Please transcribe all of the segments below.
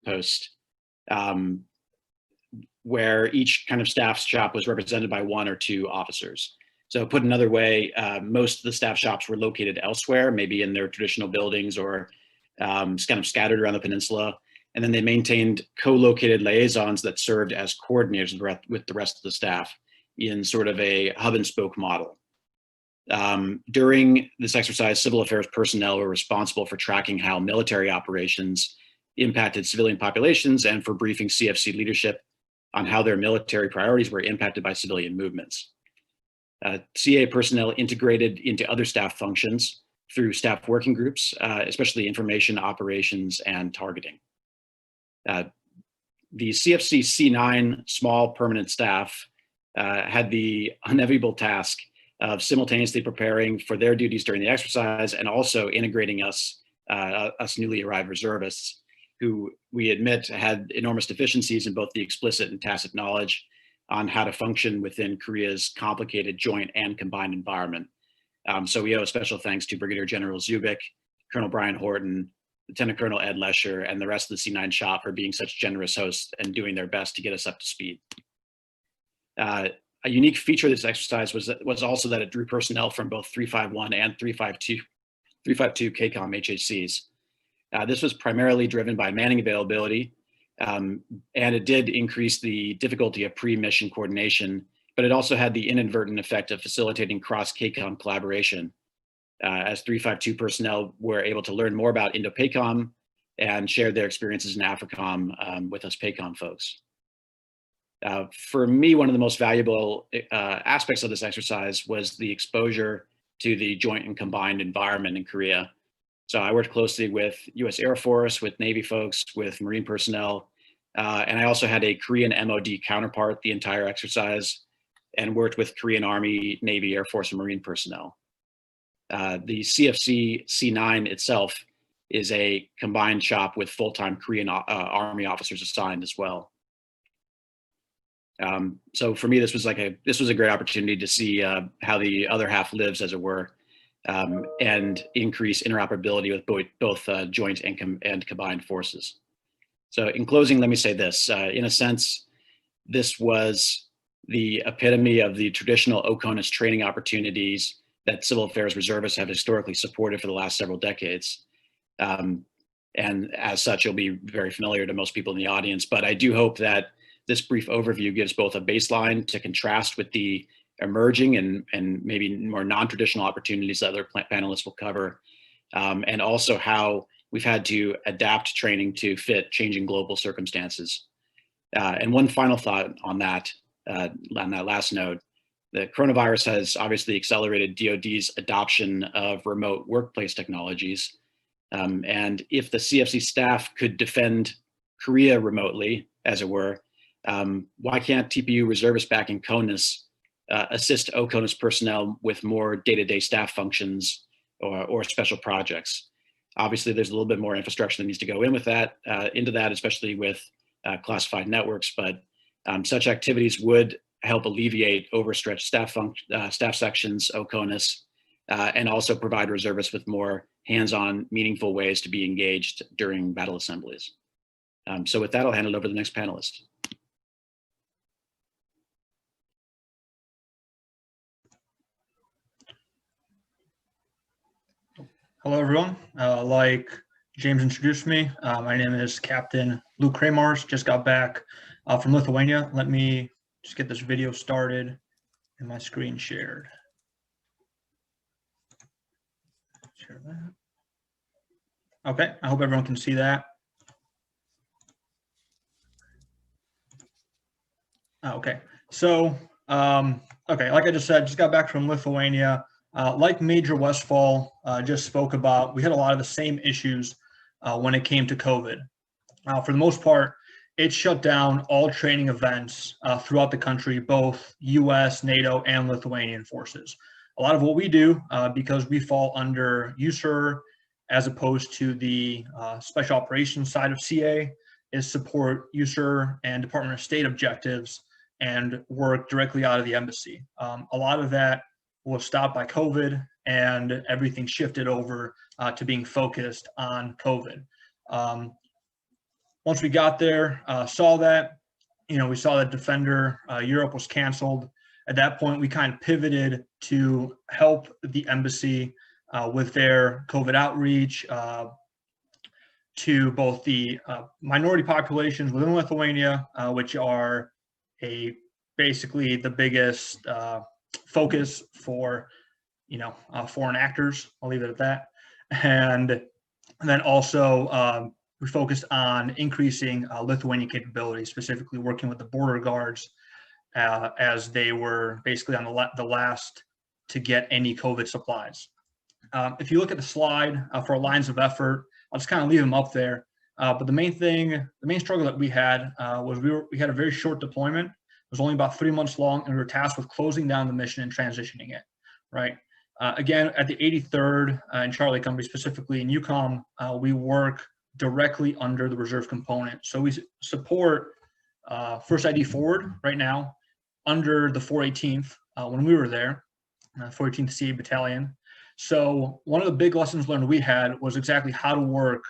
post, where each kind of staff shop was represented by 1 or 2 officers. So put another way, most of the staff shops were located elsewhere, maybe in their traditional buildings or kind of scattered around the peninsula. And then they maintained co-located liaisons that served as coordinators with the rest of the staff in sort of a hub and spoke model. During this exercise, civil affairs personnel were responsible for tracking how military operations impacted civilian populations and for briefing CFC leadership on how their military priorities were impacted by civilian movements. CA personnel integrated into other staff functions through staff working groups, especially information operations and targeting. The CFC C9 small permanent staff had the unenviable task of simultaneously preparing for their duties during the exercise and also integrating us newly arrived reservists, who we admit had enormous deficiencies in both the explicit and tacit knowledge on how to function within Korea's complicated joint and combined environment. So we owe a special thanks to Brigadier General Zubik, Colonel Brian Horton, Lieutenant Colonel Ed Lesher, and the rest of the C9 shop for being such generous hosts and doing their best to get us up to speed. A unique feature of this exercise was also that it drew personnel from both 351 and 352 CACOM HHCs. This was primarily driven by manning availability, and it did increase the difficulty of pre-mission coordination, but it also had the inadvertent effect of facilitating cross-CACOM collaboration, as 352 personnel were able to learn more about INDOPACOM and share their experiences in AFRICOM with us PACOM folks. For me, one of the most valuable aspects of this exercise was the exposure to the joint and combined environment in Korea. So I worked closely with US Air Force, with Navy folks, with Marine personnel, and I also had a Korean MOD counterpart the entire exercise and worked with Korean Army, Navy, Air Force, and Marine personnel. The CFC C9 itself is a combined shop with full-time Korean Army officers assigned as well. So for me, this was a great opportunity to see how the other half lives, as it were, and increase interoperability with both joint and combined forces. So in closing, let me say this. In a sense, this was the epitome of the traditional OCONUS training opportunities that civil affairs reservists have historically supported for the last several decades. And as such, it'll be very familiar to most people in the audience, but I do hope that this brief overview gives both a baseline to contrast with the emerging and maybe more non-traditional opportunities that other panelists will cover, and also how we've had to adapt training to fit changing global circumstances. And one final thought on that last note, the coronavirus has obviously accelerated DoD's adoption of remote workplace technologies. And if the CFC staff could defend Korea remotely, as it were, why can't TPU reservists back in CONUS assist OCONUS personnel with more day-to-day staff functions or special projects? Obviously, there's a little bit more infrastructure that needs to go in with that, into that, especially with classified networks, but such activities would help alleviate overstretched staff sections, OCONUS, and also provide reservists with more hands-on, meaningful ways to be engaged during battle assemblies. So with that, I'll hand it over to the next panelist. Hello, everyone. Like James introduced me, my name is Captain Luke Kramars. Just got back from Lithuania. Let me just get this video started and my screen shared. Share that. Okay, I hope everyone can see that. Okay, so, okay, like I just said, just got back from Lithuania. Like Major Westphal just spoke about, we had a lot of the same issues when it came to COVID. For the most part, it shut down all training events throughout the country, both US, NATO, and Lithuanian forces. A lot of what we do, because we fall under USER as opposed to the special operations side of CA, is support USER and Department of State objectives and work directly out of the embassy. A lot of that was stopped by COVID, and everything shifted over to being focused on COVID. One once we got there, saw that, we saw that Defender Europe was canceled. At that point, we kind of pivoted to help the embassy with their COVID outreach to both the minority populations within Lithuania, which are basically the biggest focus for foreign actors. I'll leave it at that. And then also we focused on increasing Lithuanian capabilities, specifically working with the border guards as they were basically on the last to get any COVID supplies. If you look at the slide for lines of effort, I'll just kind of leave them up there. But the main struggle that we had was we had a very short deployment. It was only about 3 months long, and we were tasked with closing down the mission and transitioning it, right? Again, at the 83rd and Charlie Company, specifically in UCOM, we work directly under the reserve component. So we support First ID Forward right now under the 418th when we were there, 418th CA Battalion. So one of the big lessons learned we had was exactly how to work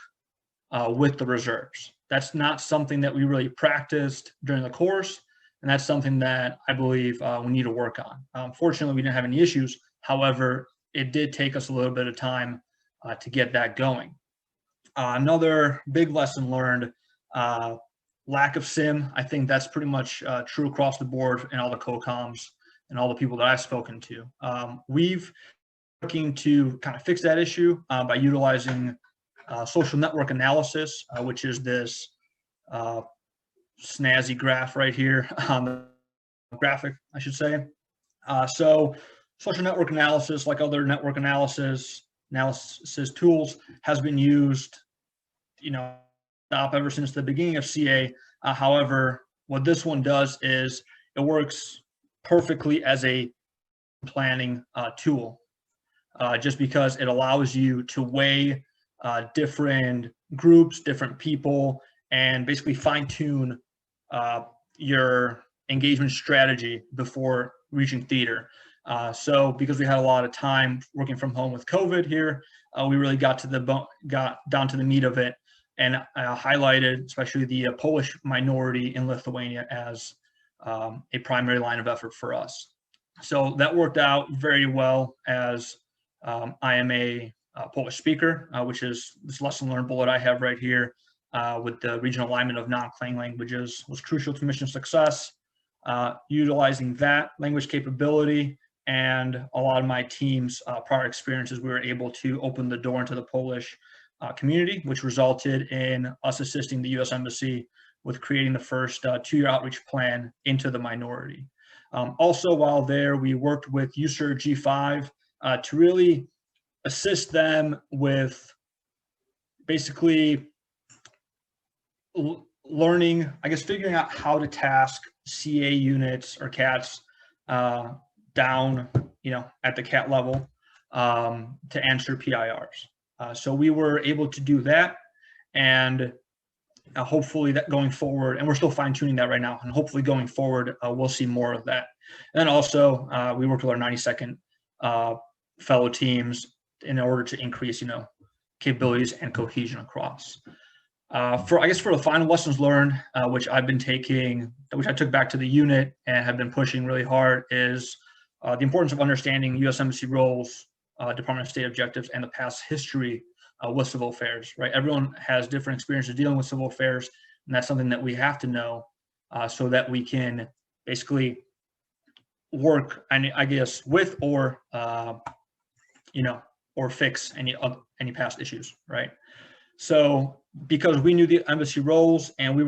with the reserves. That's not something that we really practiced during the course, and that's something that I believe we need to work on. Fortunately, we didn't have any issues. However, it did take us a little bit of time to get that going. Another big lesson learned, lack of SIM. I think that's pretty much true across the board in all the COCOMs and all the people that I've spoken to. We've working to kind of fix that issue by utilizing social network analysis, which is this snazzy graph right here on the graphic, I should say. So social network analysis, like other network analysis tools, has been used, ever since the beginning of CA. However, what this one does is it works perfectly as a planning tool, just because it allows you to weigh different groups, different people, and basically fine-tune your engagement strategy before reaching theater. So because we had a lot of time working from home with COVID here, we really got down to the meat of it, and highlighted especially the Polish minority in Lithuania as a primary line of effort for us. So that worked out very well, as I am a Polish speaker, which is this lesson learned bullet I have right here with the regional alignment of non-clang languages was crucial to mission success. Utilizing that language capability and a lot of my team's prior experiences, we were able to open the door into the Polish community, which resulted in us assisting the U.S. Embassy with creating the first two-year outreach plan into the minority. Also, while there, we worked with USER G5 to really assist them with basically learning, figuring out how to task CA units or CATs down, at the CAT level to answer PIRs. So we were able to do that, and hopefully that going forward, and we're still fine tuning that right now, and hopefully going forward, we'll see more of that. And then also we worked with our 92nd fellow teams in order to increase, capabilities and cohesion across. For the final lessons learned, which I've been taking, which I took back to the unit and have been pushing really hard, is the importance of understanding U.S. Embassy roles, Department of State objectives, and the past history with civil affairs, right? Everyone has different experiences dealing with civil affairs, and that's something that we have to know so that we can basically work, with or, or fix any past issues, right? So because we knew the embassy roles and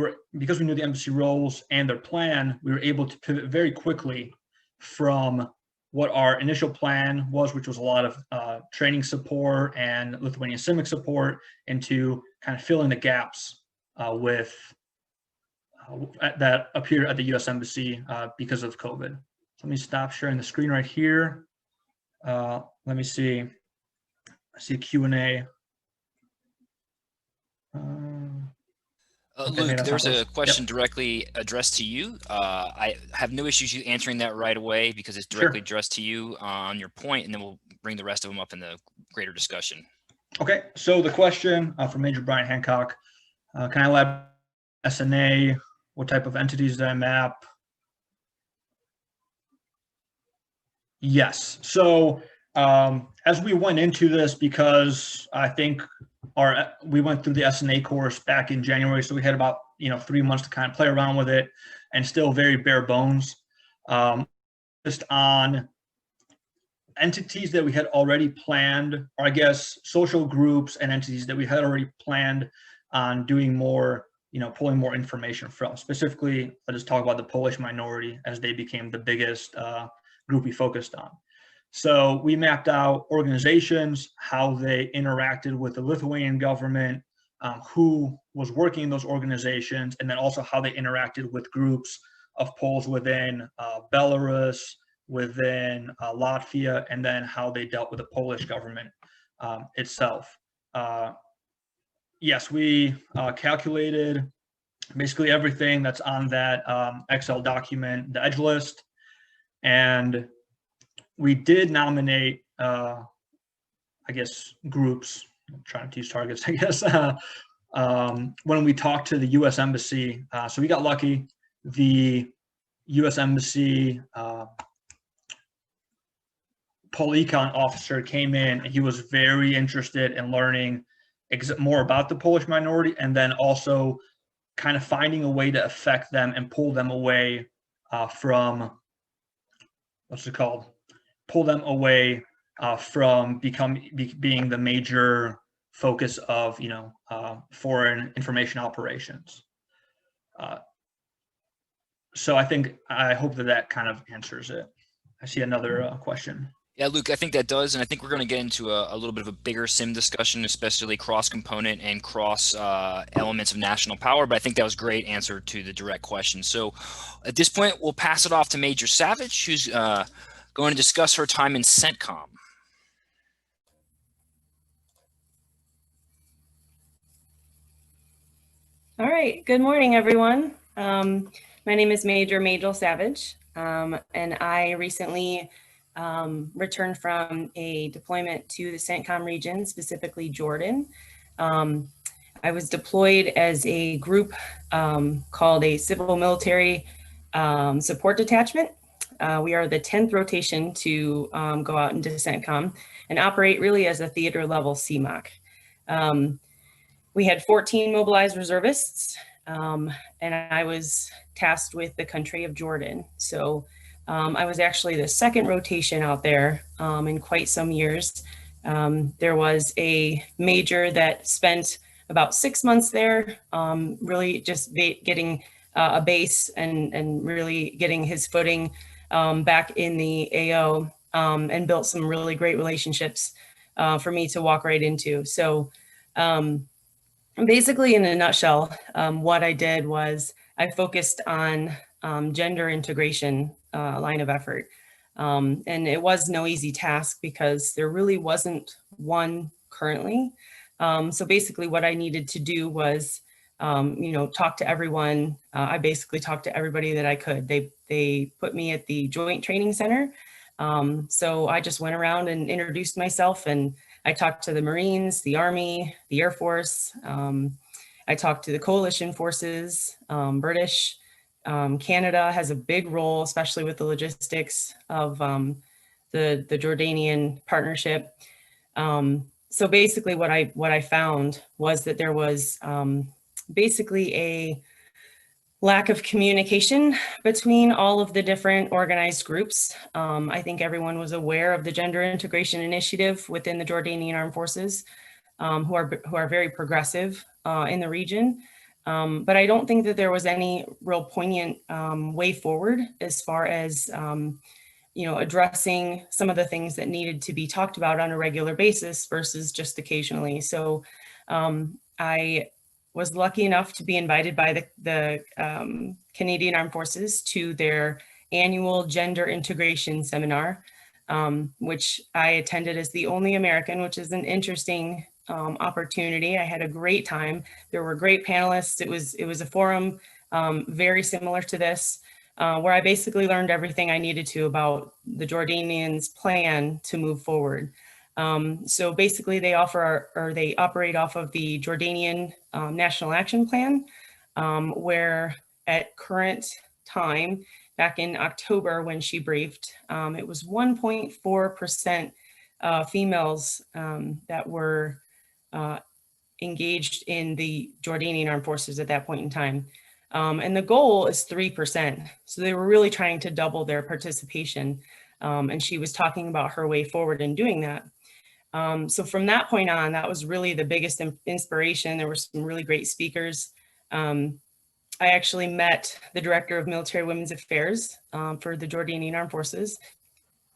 their plan, we were able to pivot very quickly from what our initial plan was, which was a lot of training support and Lithuanian CIMIC support, into kind of filling the gaps with that appear at the U.S. Embassy because of COVID. So let me stop sharing the screen right here. Let me see. I see a Q&A. Luke, there's a question directly addressed to you. I have no issues you answering that right away because it's directly addressed to you on your point, and then we'll bring the rest of them up in the greater discussion. Okay, so the question from Major Brian Hancock, can I elaborate SNA, what type of entities did I map? Yes. So as we went into this, because I think we went through the SNA course back in January, so we had about 3 months to kind of play around with it, and still very bare bones, just on entities that we had already planned, or I guess social groups and entities that we had already planned on doing more, pulling more information from. Specifically, I'll just talk about the Polish minority, as they became the biggest group we focused on. So we mapped out organizations, how they interacted with the Lithuanian government, who was working in those organizations, and then also how they interacted with groups of Poles within Belarus, within Latvia, and then how they dealt with the Polish government itself. Yes, we calculated basically everything that's on that Excel document, the edge list, and we did nominate, I guess, groups. I'm trying to use targets, I guess, when we talked to the U.S. Embassy. So we got lucky. The U.S. Embassy Policon officer came in, and he was very interested in learning more about the Polish minority, and then also kind of finding a way to affect them and pull them away from, what's it called? Pull them away from being the major focus of foreign information operations. So I hope that kind of answers it. I see another question. Yeah, Luke, I think that does, and I think we're going to get into a little bit of a bigger SIM discussion, especially cross-component and cross elements of national power, but I think that was a great answer to the direct question. So at this point, we'll pass it off to Major Savage, who's going to discuss her time in CENTCOM. All right, good morning, everyone. My name is Majel Savage, and I recently returned from a deployment to the CENTCOM region, specifically Jordan. I was deployed as a group called a Civil Military Support Detachment. We are the 10th rotation to go out into CENTCOM and operate really as a theater level CMOC. We had 14 mobilized reservists, and I was tasked with the country of Jordan. So I was actually the second rotation out there in quite some years. There was a major that spent about 6 months there, really just getting a base and really getting his footing back in the AO, and built some really great relationships for me to walk right into. So basically, in a nutshell, what I did was I focused on gender integration line of effort. And it was no easy task because there really wasn't one currently. So basically what I needed to do was, talk to everyone. I basically talked to everybody that I could. They put me at the Joint Training Center. So I just went around and introduced myself, and I talked to the Marines, the Army, the Air Force. I talked to the coalition forces, British. Canada has a big role, especially with the logistics of the Jordanian partnership. So basically what I found was that there was basically a lack of communication between all of the different organized groups. I think everyone was aware of the Gender Integration Initiative within the Jordanian Armed Forces, who are very progressive in the region. But I don't think that there was any real poignant way forward as far as addressing some of the things that needed to be talked about on a regular basis versus just occasionally. So I was lucky enough to be invited by the Canadian Armed Forces to their annual gender integration seminar, which I attended as the only American, which is an interesting opportunity. I had a great time. There were great panelists. It was a forum very similar to this, where I basically learned everything I needed to about the Jordanians' plan to move forward. So basically they operate off of the Jordanian National Action Plan, where at current time, back in October when she briefed, it was 1.4% females that were engaged in the Jordanian armed forces at that point in time. And the goal is 3%. So they were really trying to double their participation. And she was talking about her way forward in doing that. So from that point on, that was really the biggest inspiration. There were some really great speakers. I actually met the Director of Military Women's Affairs for the Jordanian Armed Forces.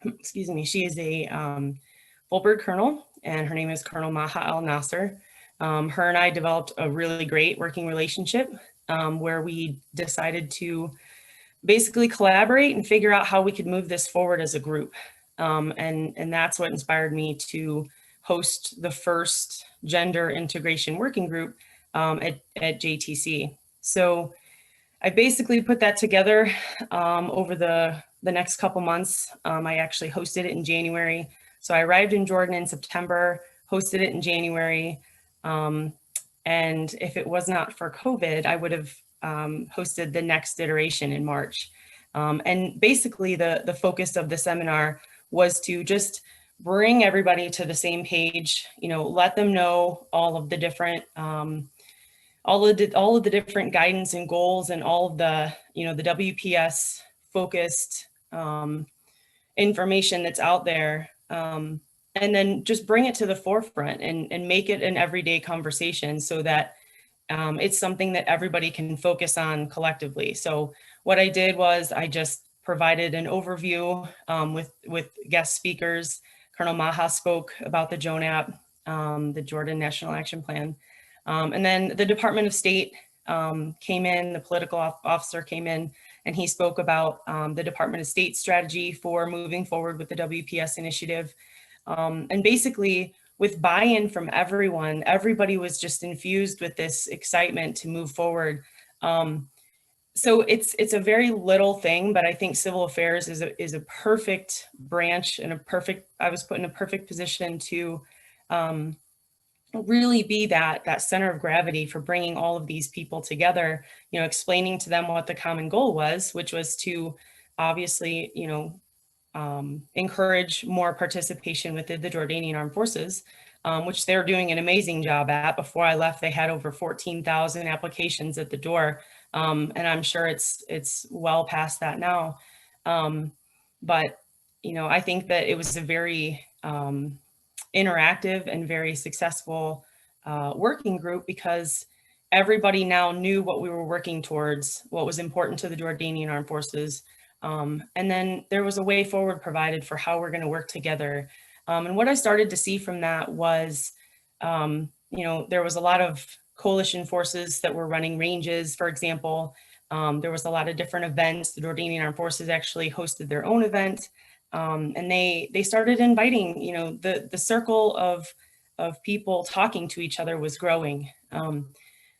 Excuse me, she is a full bird colonel, and her name is Colonel Maha Al Nasser. Her and I developed a really great working relationship where we decided to basically collaborate and figure out how we could move this forward as a group. And that's what inspired me to host the first gender integration working group at JTC. So I basically put that together over the next couple months. I actually hosted it in January. So I arrived in Jordan in September, hosted it in January. And if it was not for COVID, I would have hosted the next iteration in March. And basically the focus of the seminar was to just bring everybody to the same page, let them know all of the different all of the different guidance and goals and all of the, the WPS focused information that's out there. And then just bring it to the forefront and make it an everyday conversation so that it's something that everybody can focus on collectively. So what I did was I just provided an overview with guest speakers. Colonel Maha spoke about the JONAP, the Jordan National Action Plan. And then the Department of State came in, the political officer came in, and he spoke about the Department of State strategy for moving forward with the WPS initiative. And basically, with buy-in from everyone, everybody was just infused with this excitement to move forward. So it's a very little thing, but I think civil affairs is a perfect branch and I was put in a perfect position to really be that center of gravity for bringing all of these people together, explaining to them what the common goal was, which was to obviously, encourage more participation within the Jordanian Armed Forces, which they're doing an amazing job at. Before I left, they had over 14,000 applications at the door. And I'm sure it's well past that now. But, I think that it was a very interactive and very successful working group because everybody now knew what we were working towards, what was important to the Jordanian Armed Forces. And then there was a way forward provided for how we're going to work together. And what I started to see from that was, there was a lot of coalition forces that were running ranges, for example. There was a lot of different events. The Jordanian Armed Forces actually hosted their own event. And they started inviting, the circle of people talking to each other was growing.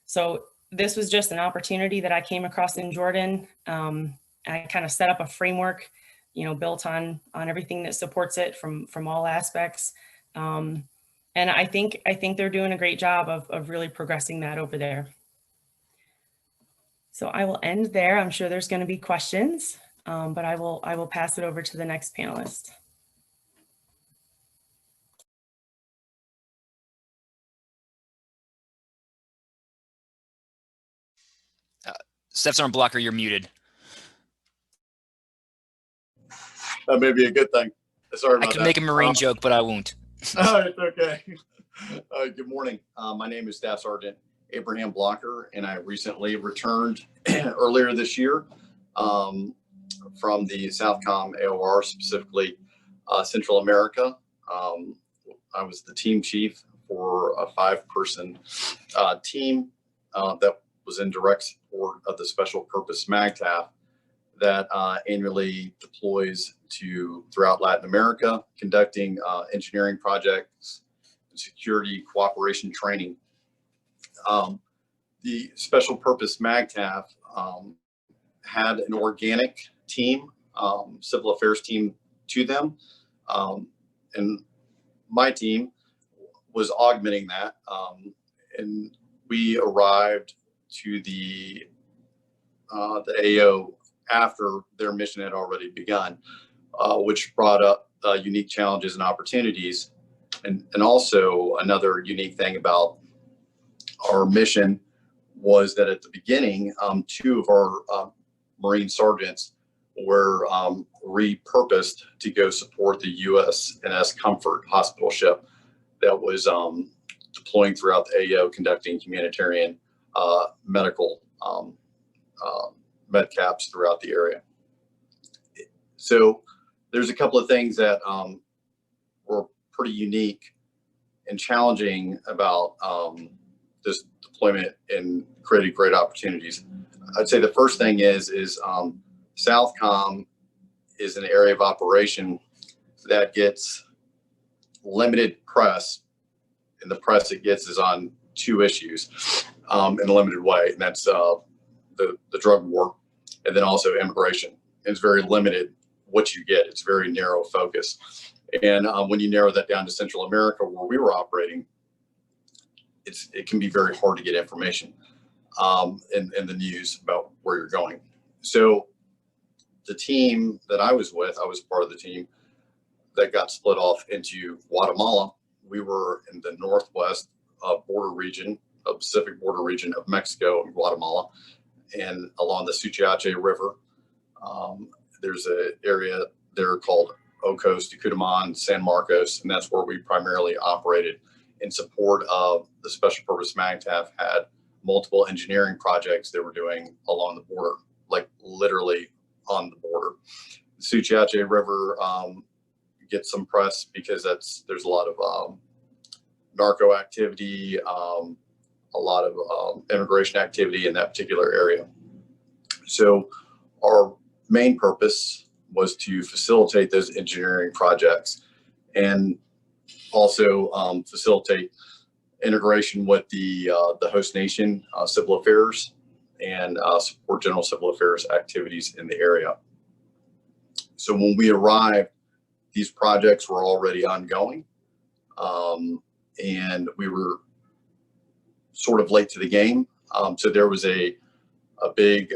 So this was just an opportunity that I came across in Jordan. I kind of set up a framework, built on everything that supports it from all aspects. And I think they're doing a great job of really progressing that over there. So I will end there. I'm sure there's going to be questions. But I will pass it over to the next panelist. Steph's arm blocker, you're muted. That may be a good thing. Sorry about I could that. make a Marine joke, but I won't. It's okay. Good morning. My name is Staff Sergeant Abraham Blocker, and I recently returned earlier this year from the Southcom AOR, specifically Central America. I was the team chief for a 5-person team that was in direct support of the Special Purpose MAGTAF that annually deploys throughout Latin America, conducting engineering projects and security cooperation training. The Special Purpose MAGTAF had an organic team, civil affairs team to them. And my team was augmenting that. And we arrived to the AO after their mission had already begun, which brought up unique challenges and opportunities. And also another unique thing about our mission was that at the beginning, 2 of our Marine sergeants were repurposed to go support the USNS Comfort hospital ship that was deploying throughout the AO, conducting humanitarian medical med caps throughout the area. So there's a couple of things that were pretty unique and challenging about this deployment and created great opportunities. I'd say the first thing is Southcom is an area of operation that gets limited press, and the press it gets is on 2 issues in a limited way, and that's the drug war, and then also immigration. It's very limited what you get. It's very narrow focus. And when you narrow that down to Central America, where we were operating, it can be very hard to get information in the news about where you're going. So the team that I was with, I was part of the team that got split off into Guatemala. We were in the northwest border region, Pacific border region of Mexico and Guatemala, and along the Micciche River. There's an area there called Ocos, Tucumán, San Marcos, and that's where we primarily operated in support of the Special Purpose MAGTF. Had multiple engineering projects they were doing along the border, like literally on the border. The Micciche River gets some press because there's a lot of narco activity, a lot of immigration activity in that particular area. So our main purpose was to facilitate those engineering projects and also facilitate integration with the host nation civil affairs and support general civil affairs activities in the area. So when we arrived, these projects were already ongoing, and we were sort of late to the game. So there was a big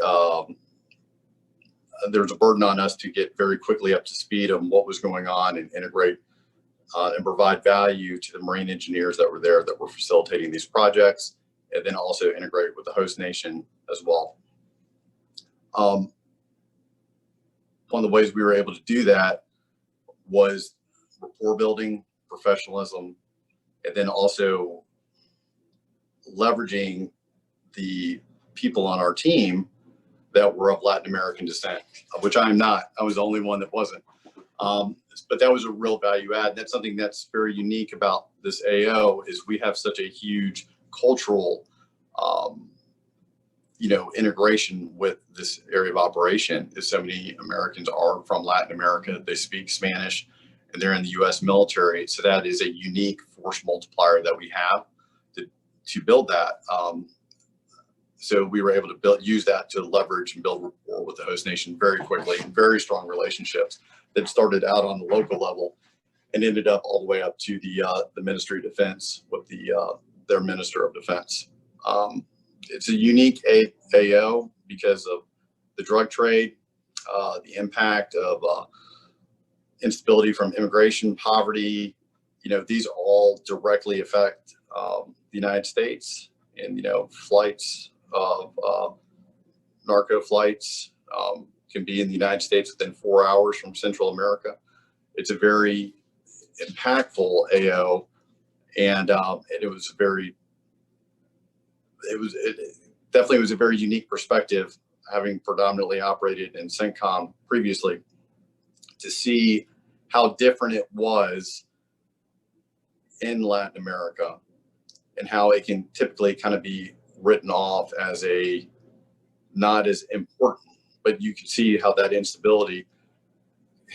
there was a burden on us to get very quickly up to speed on what was going on and integrate and provide value to the Marine engineers that were there that were facilitating these projects, and then also integrate with the host nation as well. One of the ways we were able to do that was rapport building, professionalism, and then also leveraging the people on our team that were of Latin American descent, of which I'm not. I was the only one that wasn't. But that was a real value add. That's something that's very unique about this AO, is we have such a huge cultural integration with this area of operation. Is so many Americans are from Latin America. They speak Spanish, and they're in the U.S. military. So that is a unique force multiplier that we have to build that. So we were able to use that to leverage and build rapport with the host nation very quickly, and very strong relationships that started out on the local level and ended up all the way up to the Ministry of Defense with their Minister of Defense. It's a unique AO because of the drug trade, the impact of instability from immigration, poverty. These all directly affect the United States, and flights of narco flights can be in the United States within 4 hours from Central America. It's a very impactful AO, and it definitely was a very unique perspective, having predominantly operated in CENTCOM previously, to see how different it was in Latin America and how it can typically kind of be written off as not as important. But you can see how that instability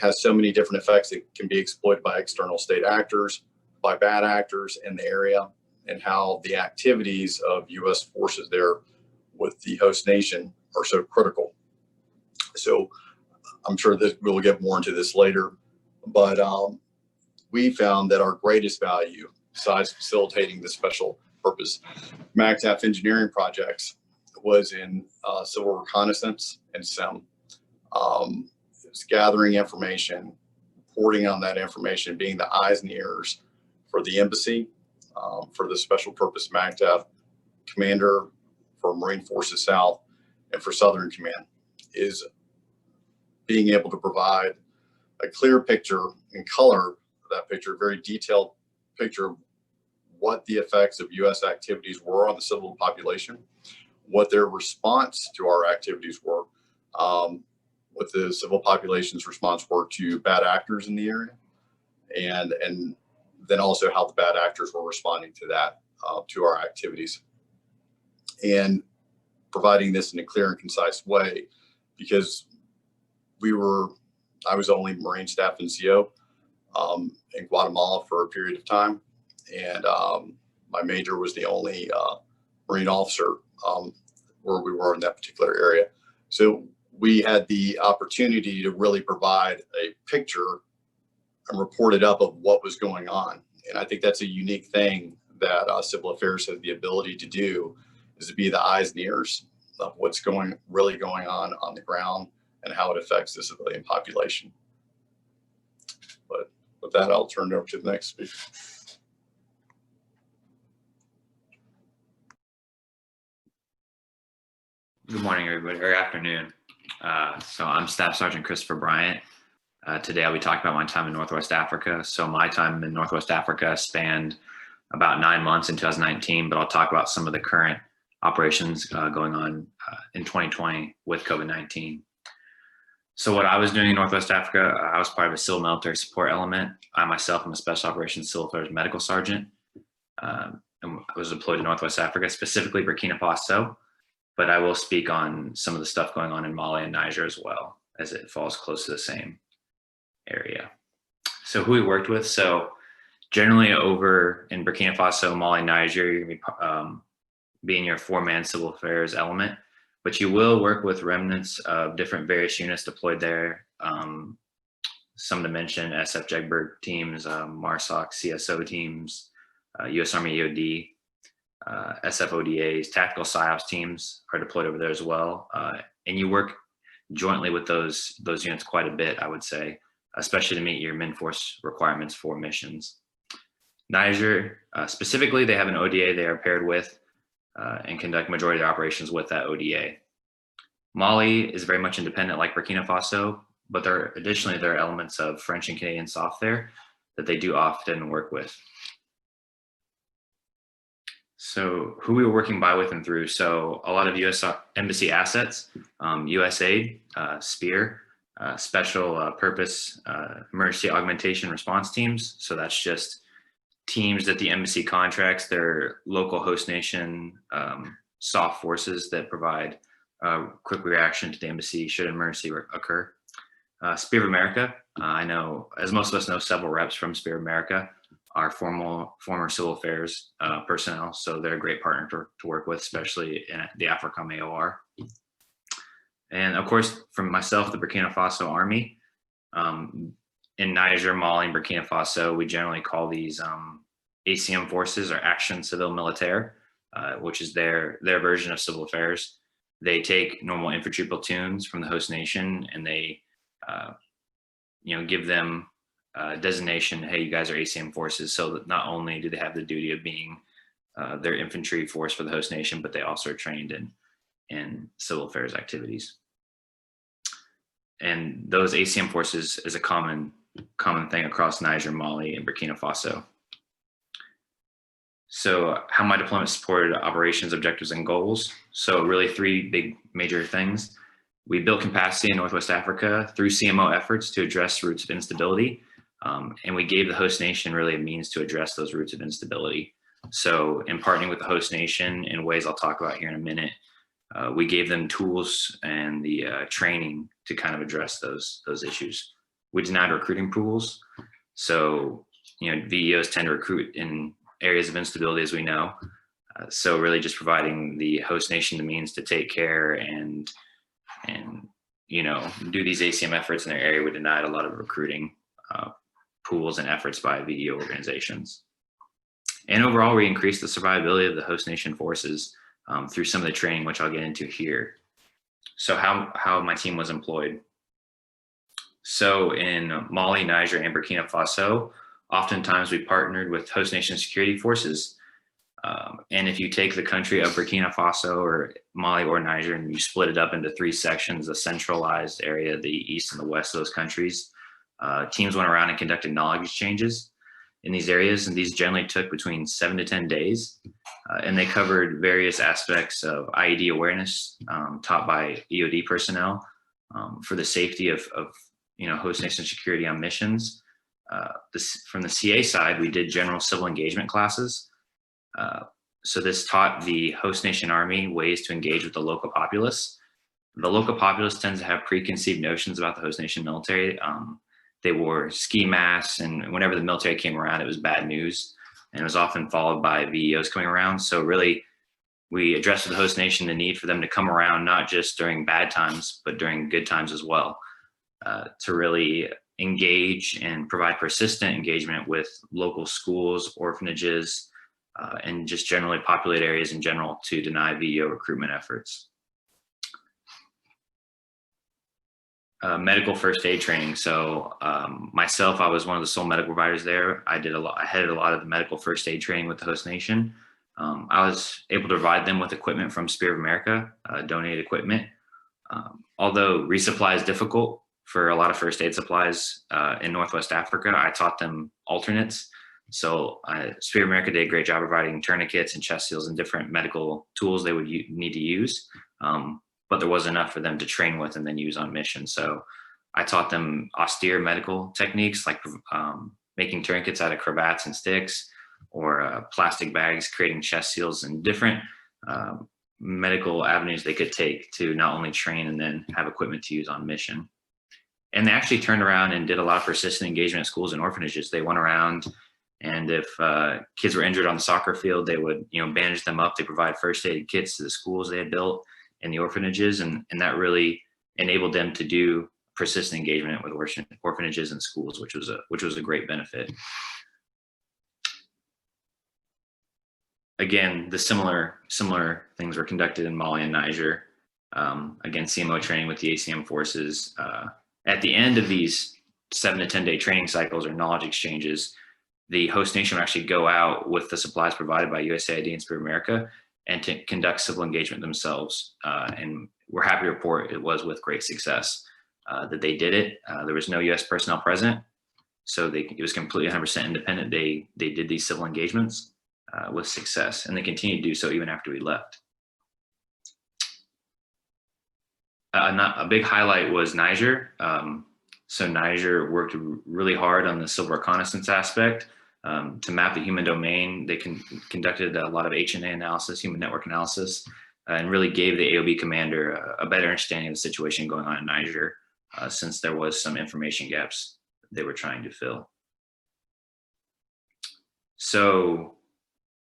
has so many different effects that can be exploited by external state actors, by bad actors in the area, and how the activities of U.S. forces there with the host nation are so critical. So I'm sure that we'll get more into this later, but we found that our greatest value, besides facilitating the special purpose MAGTF engineering projects, was in civil reconnaissance and SIM. It was gathering information, reporting on that information, being the eyes and ears for the embassy, for the Special Purpose MACTF commander for Marine Forces South, and for Southern Command, is being able to provide a clear picture and color that picture, a very detailed picture of what the effects of U.S. activities were on the civil population, what their response to our activities were, what the civil population's response were to bad actors in the area, and then also how the bad actors were responding to that, to our activities, and providing this in a clear and concise way, because I was only Marine Staff NCO in Guatemala for a period of time, and my major was the only Marine officer where we were in that particular area. So we had the opportunity to really provide a picture and report it up of what was going on. And I think that's a unique thing that civil affairs has the ability to do, is to be the eyes and ears of what's really going on the ground and how it affects the civilian population. But with that, I'll turn it over to the next speaker. Good morning, everybody, or afternoon. So I'm Staff Sergeant Christopher Bryant. Today I'll be talking about my time in Northwest Africa. So my time in Northwest Africa spanned about 9 months in 2019, but I'll talk about some of the current operations going on in 2020 with COVID-19. So what I was doing in Northwest Africa, I was part of a civil military support element. I myself am a Special Operations Civil Affairs Medical Sergeant, and I was deployed to Northwest Africa, specifically Burkina Faso, but I will speak on some of the stuff going on in Mali and Niger as well, as it falls close to the same area. So who we worked with, so generally over in Burkina Faso, Mali, Niger, you're gonna be being your 4-man civil affairs element, but you will work with remnants of different various units deployed there. Some to mention, SF Jegberg teams, MARSOC, CSO teams, US Army EOD, SF ODAs, tactical PSYOPs teams are deployed over there as well. And you work jointly with those units quite a bit, I would say, especially to meet your MINFORCE requirements for missions. Niger, specifically, they have an ODA they are paired with and conduct majority of their operations with that ODA. Mali is very much independent like Burkina Faso, but additionally there are elements of French and Canadian SOF there that they do often work with. So who we were working by, with, and through. So a lot of U.S. Embassy assets, USAID, SPEAR, Special Purpose Emergency Augmentation Response Teams. So that's just teams that the embassy contracts, their local host nation SOF forces that provide quick reaction to the embassy should an emergency occur. Spear of America, I know, as most of us know, several reps from Spear of America are former civil affairs personnel, so they're a great partner to work with, especially in the AFRICOM AOR. And of course, from myself, the Burkina Faso Army, in Niger, Mali, and Burkina Faso, we generally call these ACM forces, or Action Civil Militaire, which is their version of civil affairs. They take normal infantry platoons from the host nation, and they give them designation, hey, you guys are ACM forces, so that not only do they have the duty of being their infantry force for the host nation, but they also are trained in civil affairs activities. And those ACM forces is a common thing across Niger, Mali, and Burkina Faso. So how my deployment supported operations, objectives, and goals. So really 3 big major things. We built capacity in Northwest Africa through CMO efforts to address roots of instability. And we gave the host nation really a means to address those roots of instability. So in partnering with the host nation in ways I'll talk about here in a minute, we gave them tools and the training to kind of address those issues. We denied recruiting pools. So, VEOs tend to recruit in areas of instability, as we know. So really just providing the host nation the means to take care and do these ACM efforts in their area. We denied a lot of recruiting pools and efforts by VEO organizations. And overall, we increased the survivability of the host nation forces through some of the training, which I'll get into here. So how my team was employed. So in Mali, Niger, and Burkina Faso, oftentimes we partnered with host nation security forces. And if you take the country of Burkina Faso or Mali or Niger and you split it up into 3 sections, the centralized area, the east and the west of those countries, teams went around and conducted knowledge exchanges in these areas. And these generally took between 7 to 10 days. And they covered various aspects of IED awareness taught by EOD personnel for the safety of host nation security on missions. From the CA side, we did general civil engagement classes. So this taught the host nation army ways to engage with the local populace. The local populace tends to have preconceived notions about the host nation military. They wore ski masks, and whenever the military came around, it was bad news, and it was often followed by VEOs coming around. So really, we addressed with the host nation the need for them to come around, not just during bad times, but during good times as well, to really engage and provide persistent engagement with local schools, orphanages, and just generally populated areas in general to deny VEO recruitment efforts. Medical first aid training. So myself, I was one of the sole medical providers there. I headed a lot of the medical first aid training with the host nation. I was able to provide them with equipment from Spirit of America, donated equipment. Although resupply is difficult for a lot of first aid supplies in Northwest Africa, I taught them alternates. So Spirit of America did a great job providing tourniquets and chest seals and different medical tools they would need to use. But there wasn't enough for them to train with and then use on mission. So I taught them austere medical techniques like making tourniquets out of cravats and sticks, or plastic bags, creating chest seals, and different medical avenues they could take to not only train and then have equipment to use on mission. And they actually turned around and did a lot of persistent engagement at schools and orphanages. They went around, and if kids were injured on the soccer field, they would bandage them up. They provide first aid kits to the schools they had built in the orphanages, and that really enabled them to do persistent engagement with orphanages and schools, which was a great benefit. Again, the similar things were conducted in Mali and Niger. Again, CMO training with the ACM forces. At the end of these 7 to 10 day training cycles or knowledge exchanges, the host nation would actually go out with the supplies provided by USAID and Spirit of America and to conduct civil engagement themselves. And we're happy to report it was with great success that they did it. There was no US personnel present, so it was completely 100% independent. They did these civil engagements with success, and they continued to do so even after we left. A big highlight was Niger. So Niger worked really hard on the civil reconnaissance aspect. To map the human domain, they conducted a lot of HNA analysis, human network analysis, and really gave the AOB commander a better understanding of the situation going on in Niger, since there was some information gaps they were trying to fill. So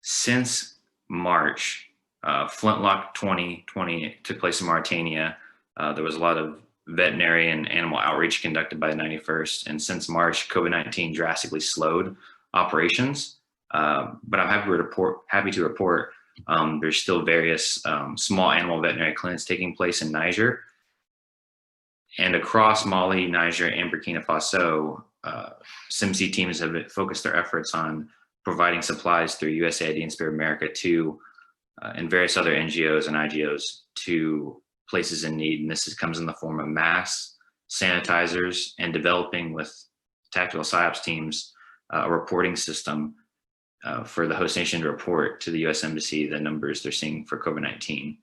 since March, Flintlock 2020 took place in Mauritania. There was a lot of veterinary and animal outreach conducted by the 91st. And since March, COVID-19 drastically slowed operations, but I'm happy to report there's still various small animal veterinary clinics taking place in Niger. And across Mali, Niger, and Burkina Faso, SIMC teams have focused their efforts on providing supplies through USAID and Spirit of America to and various other NGOs and IGOs to places in need. And this comes in the form of masks, sanitizers, and developing with tactical PSYOPs teams a reporting system for the host nation to report to the U.S. Embassy the numbers they're seeing for COVID-19,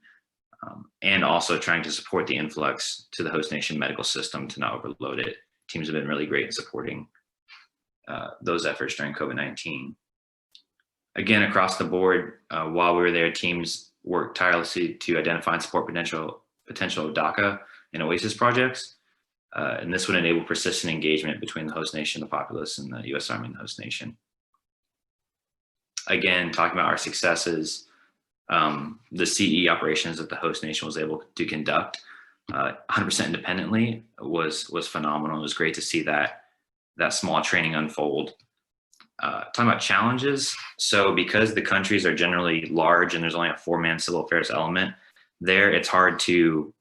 and also trying to support the influx to the host nation medical system to not overload it. Teams have been really great in supporting those efforts during COVID-19. Again, across the board, while we were there, teams worked tirelessly to identify and support potential of DACA and OASIS projects. And this would enable persistent engagement between the host nation, the populace, and the U.S. Army and the host nation. Again, talking about our successes, the CE operations that the host nation was able to conduct 100% independently was phenomenal. It was great to see that small training unfold. Talking about challenges, so because the countries are generally large and there's only a 4-man civil affairs element, there it's hard to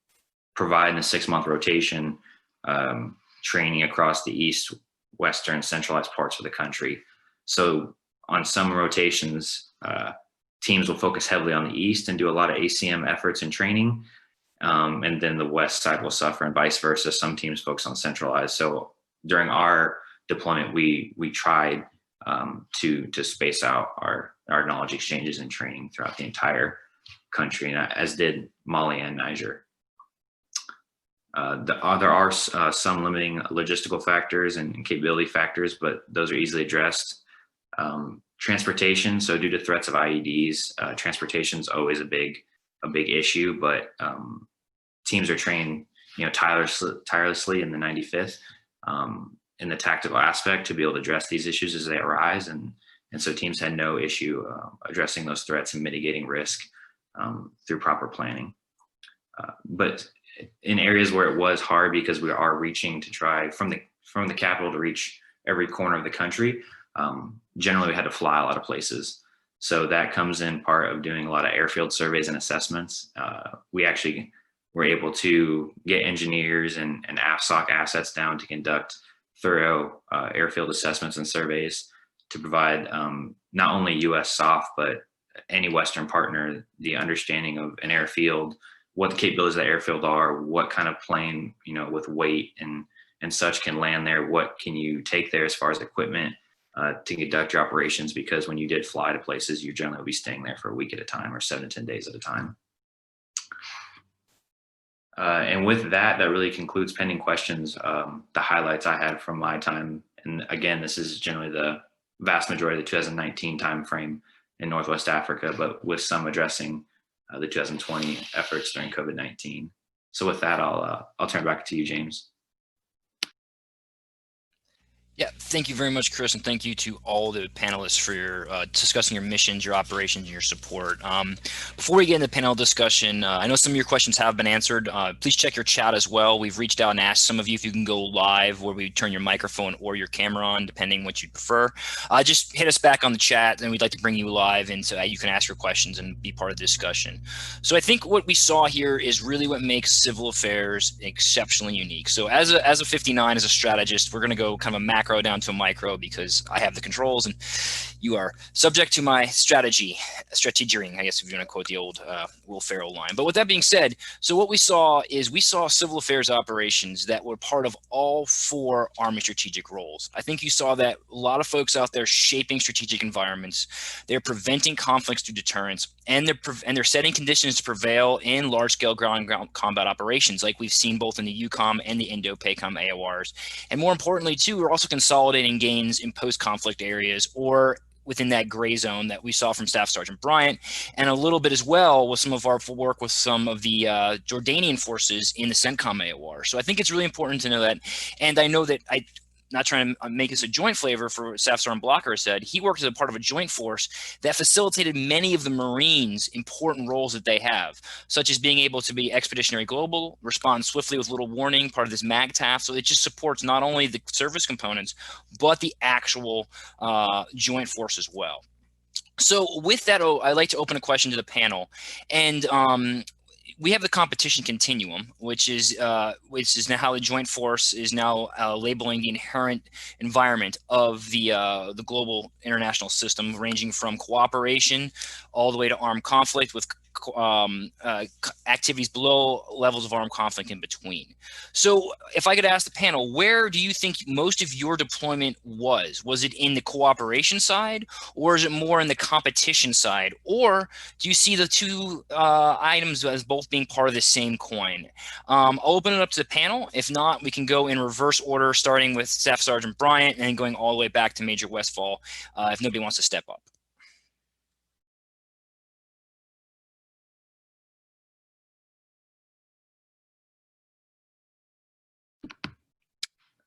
provide in a 6-month rotation training across the east, western, centralized parts of the country. So on some rotations, teams will focus heavily on the east and do a lot of ACM efforts and training, and then the west side will suffer, and vice versa. Some teams focus on centralized. So during our deployment, we tried to space out our knowledge exchanges and training throughout the entire country, and as did Mali and Niger. There are some limiting logistical factors and capability factors, but those are easily addressed. Transportation, so due to threats of IEDs, transportation is always a big issue, but teams are trained, tirelessly in the 95th in the tactical aspect to be able to address these issues as they arise, and so teams had no issue addressing those threats and mitigating risk through proper planning. But in areas where it was hard, because we are reaching to try from the capital to reach every corner of the country, generally we had to fly a lot of places. So that comes in part of doing a lot of airfield surveys and assessments. We actually were able to get engineers and AFSOC assets down to conduct thorough airfield assessments and surveys to provide not only US SOF, but any Western partner the understanding of an airfield, what the capabilities of the airfield are, what kind of plane, with weight and such can land there, what can you take there as far as equipment to conduct your operations, because when you did fly to places, you generally will be staying there for a week at a time or 7 to 10 days at a time. And with that really concludes pending questions, the highlights I had from my time. And again, this is generally the vast majority of the 2019 timeframe in Northwest Africa, but with some addressing the 2020 efforts during COVID-19. So with that, I'll turn it back to you, James. Yeah, thank you very much, Chris, and thank you to all the panelists for your discussing your missions, your operations, and your support. Before we get into the panel discussion, I know some of your questions have been answered. Please check your chat as well. We've reached out and asked some of you if you can go live, where we turn your microphone or your camera on, depending what you prefer. Just hit us back on the chat, and we'd like to bring you live, and so you can ask your questions and be part of the discussion. So I think what we saw here is really what makes civil affairs exceptionally unique. So as a 59, as a strategist, we're going to go kind of a macro down to a micro, because I have the controls and you are subject to my strategeering, I guess, if you want to quote the old Will Ferrell line. But with that being said, so what we saw civil affairs operations that were part of all 4 Army strategic roles. I think you saw that a lot of folks out there shaping strategic environments. They're preventing conflicts through deterrence, and they're setting conditions to prevail in large-scale ground combat operations, like we've seen both in the UCOM and the INDOPACOM AORs. And more importantly, too, we're also consolidating gains in post-conflict areas, or within that gray zone that we saw from Staff Sergeant Bryant, and a little bit as well with some of our work with some of the Jordanian forces in the CENTCOM AOR. So I think it's really important to know that. And I know that not trying to make this a joint flavor for Staff Sergeant Blocker said, he worked as a part of a joint force that facilitated many of the Marines' important roles that they have, such as being able to be expeditionary global, respond swiftly with little warning, part of this MAGTAF. So it just supports not only the service components, but the actual joint force as well. So with that, I'd like to open a question to the panel. And we have the competition continuum, which is now how the joint force is now labeling the inherent environment of the global international system, ranging from cooperation all the way to armed conflict, with activities below levels of armed conflict in between. So if I could ask the panel, where do you think most of your deployment was? Was it in the cooperation side, or is it more in the competition side? Or do you see the two items as both being part of the same coin? I'll open it up to the panel. If not, we can go in reverse order, starting with Staff Sergeant Bryant and going all the way back to Major Westphal, if nobody wants to step up.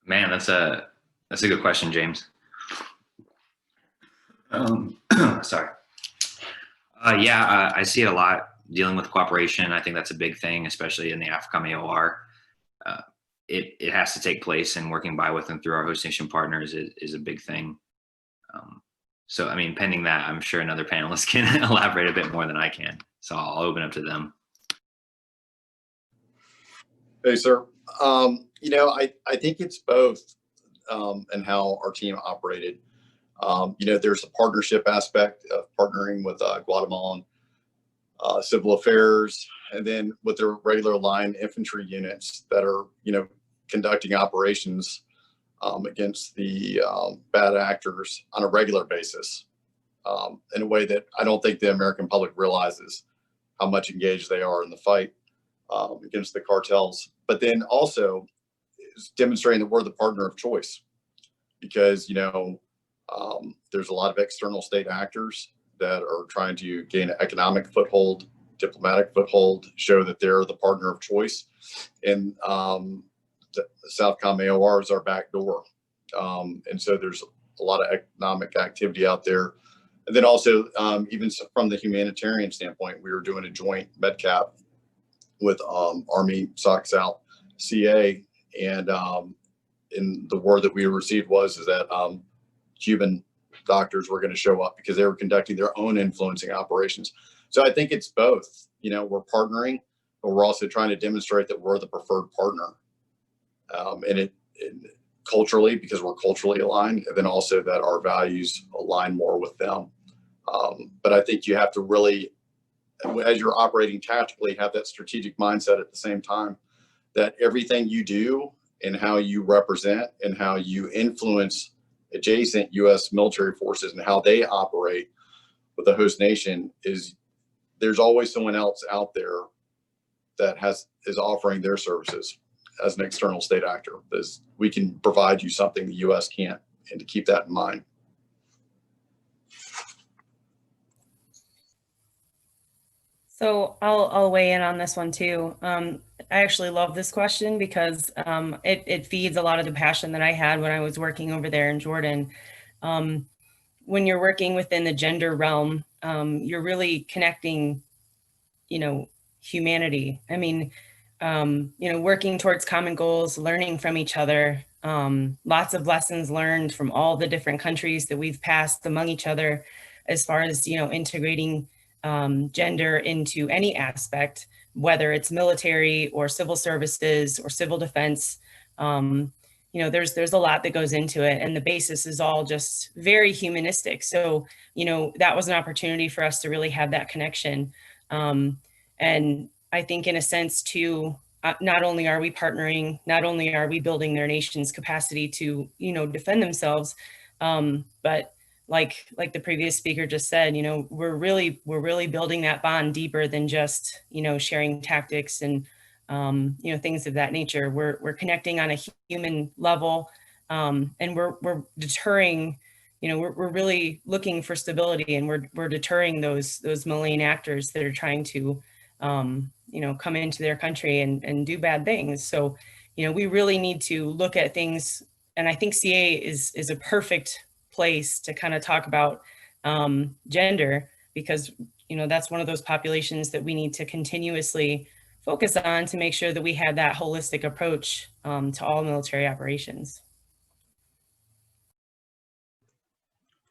Man, that's a good question, James. Sorry. I see it a lot dealing with cooperation. I think that's a big thing, especially in the AFCOM AOR. It has to take place, and working by with and through our host nation partners is a big thing. So, I mean, pending that, I'm sure another panelist can elaborate a bit more than I can. So I'll open up to them. Hey, sir. I think it's both, and how our team operated. There's a partnership aspect of partnering with Guatemalan civil affairs, and then with their regular line infantry units that are, conducting operations against the bad actors on a regular basis, in a way that I don't think the American public realizes how much engaged they are in the fight against the cartels. But then also is demonstrating that we're the partner of choice, because there's a lot of external state actors that are trying to gain an economic foothold, diplomatic foothold, show that they're the partner of choice, and the Southcom AOR is our back door. And so there's a lot of economic activity out there. And then also, even from the humanitarian standpoint, we were doing a joint MedCap with Army SOC South CA, and in the word that we received is that Cuban doctors were going to show up because they were conducting their own influencing operations. So I think it's both. We're partnering, but we're also trying to demonstrate that we're the preferred partner. And culturally, because we're culturally aligned, and then also that our values align more with them. But I think you have to really, as you're operating tactically, have that strategic mindset at the same time, that everything you do and how you represent and how you influence adjacent U.S. military forces and how they operate with the host nation there's always someone else out there that is offering their services as an external state actor. We can provide you something the U.S. can't, and to keep that in mind. So I'll weigh in on this one too. I actually love this question because it feeds a lot of the passion that I had when I was working over there in Jordan. When you're working within the gender realm, you're really connecting, humanity. I mean, working towards common goals, learning from each other, lots of lessons learned from all the different countries that we've passed among each other, as far as, integrating gender into any aspect, whether it's military or civil services or civil defense. There's a lot that goes into it, and the basis is all just very humanistic. So, that was an opportunity for us to really have that connection. And I think in a sense too, not only are we partnering, not only are we building their nation's capacity to, defend themselves, but like the previous speaker just said, we're really building that bond deeper than just, sharing tactics and, things of that nature. We're connecting on a human level, and we're deterring, we're really looking for stability, and we're deterring those malign actors that are trying to, come into their country and do bad things. So, we really need to look at things, and I think CA is a perfect place to kind of talk about gender, because, that's one of those populations that we need to continuously focus on to make sure that we have that holistic approach to all military operations.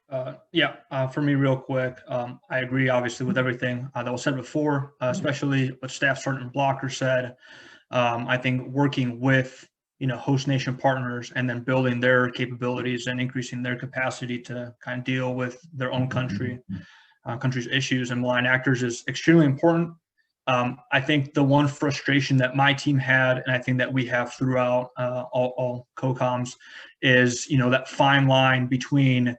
For me, real quick, I agree obviously with everything that was said before, especially what Staff Sergeant Blocker said. I think working with host nation partners and then building their capabilities and increasing their capacity to kind of deal with their own country's issues and malign actors is extremely important. I think the one frustration that my team had, and I think that we have throughout all COCOMs, is that fine line between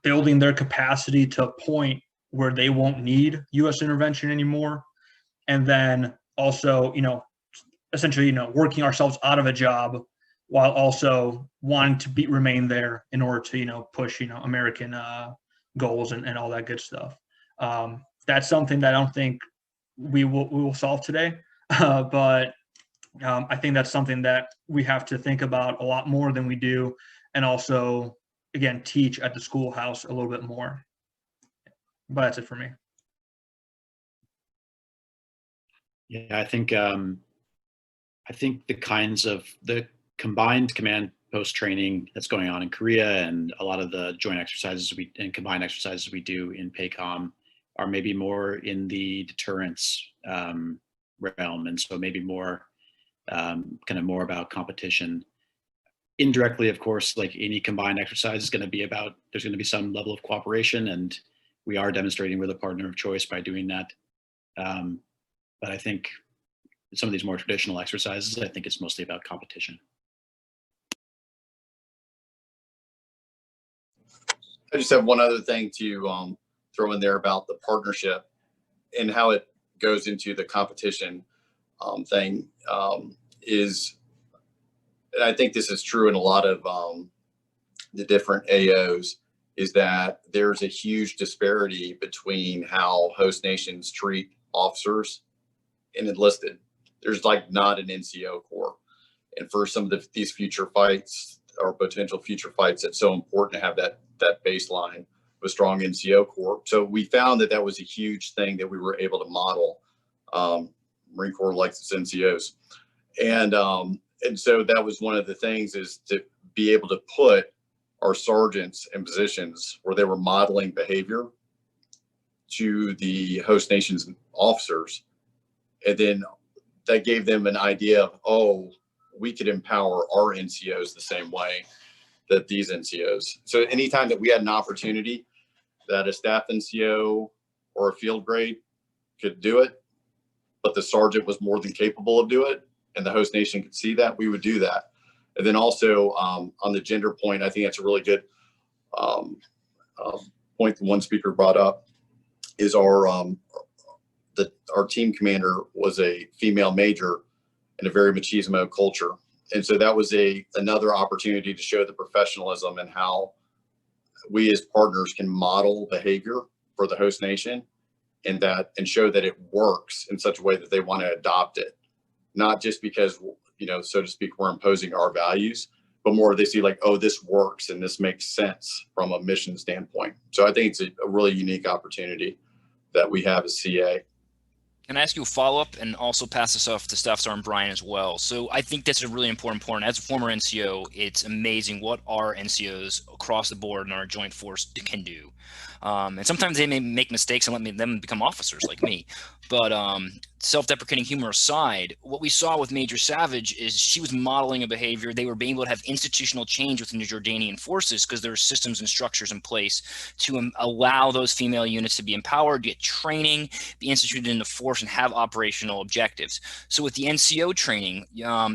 building their capacity to a point where they won't need U.S. intervention anymore, and then also, essentially, working ourselves out of a job while also wanting to remain there in order to, push, American goals and all that good stuff. That's something that I don't think we will solve today, but I think that's something that we have to think about a lot more than we do, and also, again, teach at the schoolhouse a little bit more. But that's it for me. Yeah, I think the kinds of the combined command post-training that's going on in Korea, and a lot of the joint exercises and combined exercises we do in PACOM are maybe more in the deterrence realm, and so maybe more kind of more about competition. Indirectly, of course, like any combined exercise is going to be about, there's going to be some level of cooperation, and we are demonstrating we're the partner of choice by doing that. But I think some of these more traditional exercises, I think it's mostly about competition. I just have one other thing to throw in there about the partnership and how it goes into the competition thing is, and I think this is true in a lot of the different AOs, is that there's a huge disparity between how host nations treat officers and enlisted. There's like not an NCO corps. And for some of these future fights or potential future fights, it's so important to have that baseline of a strong NCO corps. So we found that was a huge thing that we were able to model. Marine Corps likes its NCOs. And so that was one of the things, is to be able to put our sergeants in positions where they were modeling behavior to the host nation's officers. And then that gave them an idea of, oh, we could empower our NCOs the same way that these NCOs. So anytime that we had an opportunity that a staff NCO or a field grade could do it, but the sergeant was more than capable of doing it, and the host nation could see that, we would do that. And then also on the gender point, I think that's a really good point the one speaker brought up, is our team commander was a female major in a very machismo culture. And so that was another opportunity to show the professionalism and how we as partners can model behavior for the host nation, and show that it works in such a way that they want to adopt it. Not just because, so to speak, we're imposing our values, but more they see like, oh, this works and this makes sense from a mission standpoint. So I think it's a really unique opportunity that we have as CA. Can I ask you a follow-up and also pass this off to Staff Sergeant Brian as well? So I think that's a really important point. As a former NCO, it's amazing what our NCOs across the board in our joint force can do. And sometimes they may make mistakes and let them become officers like me. But self-deprecating humor aside, what we saw with Major Savage is she was modeling a behavior. They were being able to have institutional change within the Jordanian forces because there are systems and structures in place to allow those female units to be empowered, get training, be instituted in the force, and have operational objectives. So with the NCO training,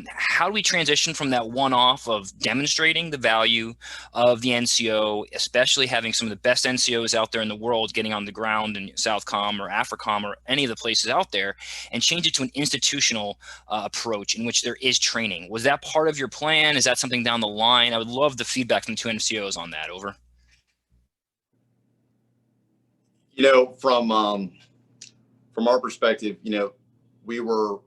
how do we transition from that one-off of demonstrating the value of the NCO, especially having some of the best NCOs out there in the world getting on the ground in Southcom or AFRICOM or any of the places out there, and change it to an institutional approach in which there is training? Was that part of your plan? Is that something down the line? I would love the feedback from two NCOs on that. Over. From our perspective, we were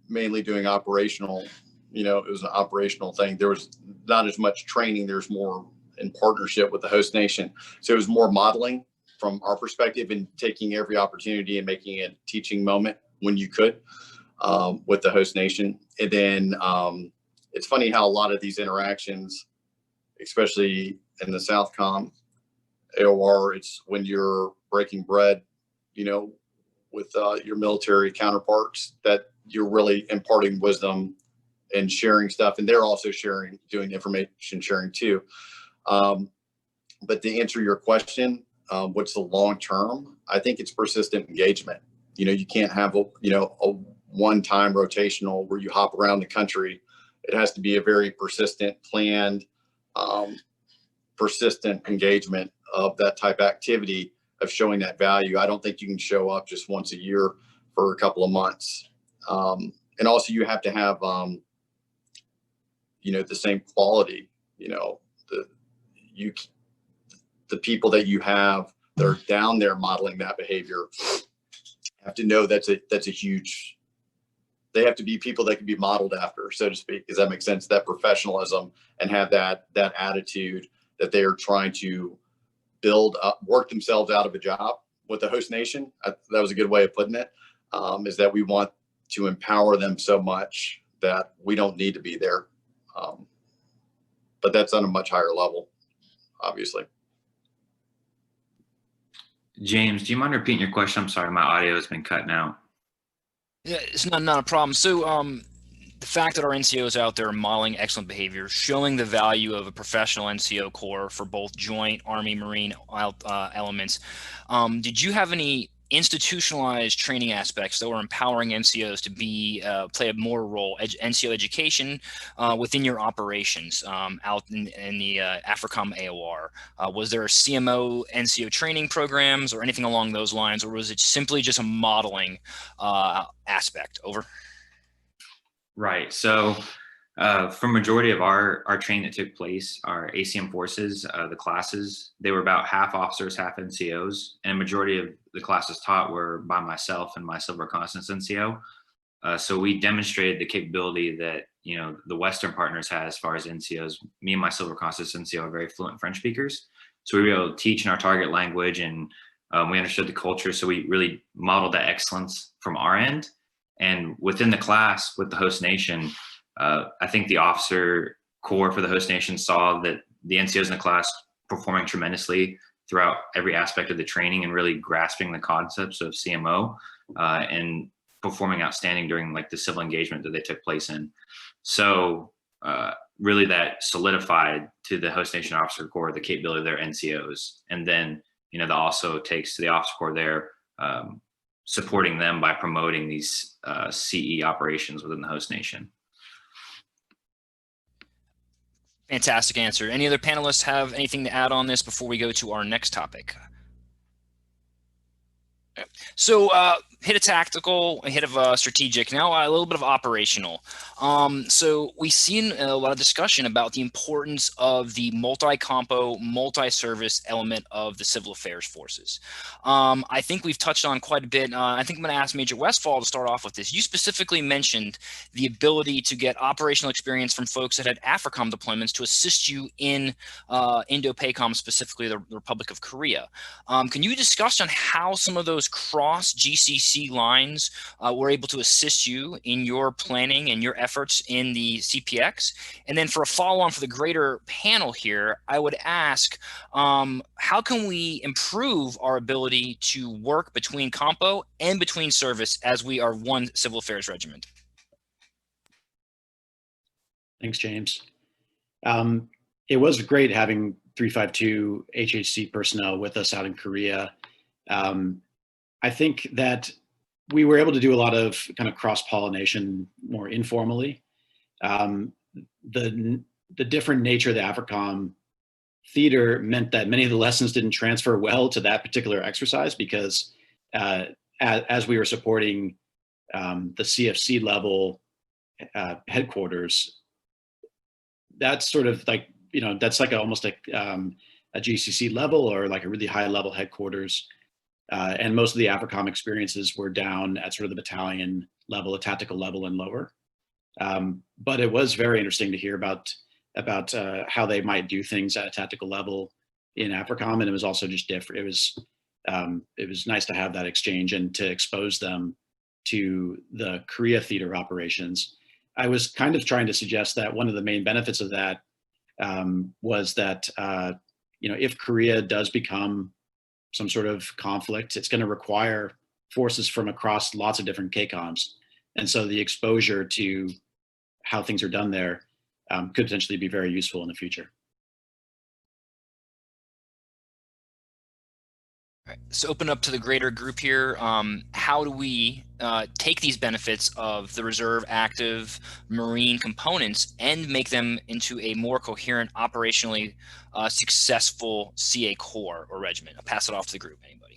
mainly doing operational, it was an operational thing. There was not as much training. There's more in partnership with the host nation. So it was more modeling from our perspective and taking every opportunity and making it a teaching moment when you could with the host nation. And then it's funny how a lot of these interactions, especially in the Southcom AOR, it's when you're breaking bread, with your military counterparts, that you're really imparting wisdom and sharing stuff. And they're also doing information sharing too. But to answer your question, what's the long term? I think it's persistent engagement. You can't have a one-time rotational where you hop around the country. It has to be a very persistent, planned, persistent engagement of that type of activity, of showing that value. I don't think you can show up just once a year for a couple of months. And also you have to have, the same quality, the people that you have that are down there modeling that behavior have to know that's a huge, they have to be people that can be modeled after, so to speak. Does that make sense? That professionalism, and have that attitude that they are trying to build up, work themselves out of a job with the host nation. That was a good way of putting it, is that we want to empower them so much that we don't need to be there. but that's on a much higher level, obviously. James, do you mind repeating your question? I'm sorry, my audio has been cutting out. Yeah, it's not a problem. So the fact that our NCOs out there are modeling excellent behavior, showing the value of a professional NCO corps for both joint Army Marine elements, did you have any institutionalized training aspects that were empowering NCOs to be play a more role, NCO education within your operations out in the AFRICOM AOR? Was there a CMO NCO training programs or anything along those lines, or was it simply just a modeling aspect? Over. Right. So for majority of our training that took place, our ACM forces, the classes, they were about half officers, half NCOs, and a majority of the classes taught were by myself and my Civil Reconnaissance NCO. So we demonstrated the capability that, you know, the Western partners had as far as NCOs. Me and my Civil Reconnaissance NCO are very fluent French speakers. So we were able to teach in our target language, and we understood the culture. So we really modeled that excellence from our end. And within the class with the host nation, I think the officer corps for the host nation saw that the NCOs in the class performing tremendously throughout every aspect of the training and really grasping the concepts of CMO and performing outstanding during like the civil engagement that they took place in. So really that solidified to the host nation officer corps the capability of their NCOs. And then, you know, that also takes to the officer corps there, supporting them by promoting these CE operations within the host nation. Fantastic answer. Any other panelists have anything to add on this before we go to our next topic? So hit of tactical, a hit of strategic, now a little bit of operational. So we've seen a lot of discussion about the importance of the multi-compo, multi-service element of the civil affairs forces. I think we've touched on quite a bit. I think I'm going to ask Major Westphal to start off with this. You specifically mentioned the ability to get operational experience from folks that had AFRICOM deployments to assist you in INDOPACOM, specifically the Republic of Korea. Can you discuss on how some of those cross GCC lines were able to assist you in your planning and your efforts in the CPX? And then for a follow-on for the greater panel here, I would ask, how can we improve our ability to work between compo and between service as we are one civil affairs regiment? Thanks, James. It was great having 352 HHC personnel with us out in Korea. I think that we were able to do a lot of kind of cross-pollination more informally. The different nature of the AFRICOM theater meant that many of the lessons didn't transfer well to that particular exercise because as we were supporting the CFC level headquarters, that's sort of like, you know, that's like almost like a GCC level or like a really high level headquarters. And most of the AFRICOM experiences were down at sort of the battalion level, a tactical level and lower. But it was very interesting to hear about how they might do things at a tactical level in AFRICOM, and it was also just different. It was nice to have that exchange and to expose them to the Korea theater operations. I was kind of trying to suggest that one of the main benefits of that was that you know, if Korea does become some sort of conflict, it's going to require forces from across lots of different CACOMs. And so the exposure to how things are done there could potentially be very useful in the future. All right, so open up to the greater group here. How do we take these benefits of the reserve active Marine components and make them into a more coherent, operationally successful CA Corps or regiment? I'll pass it off to the group. Anybody?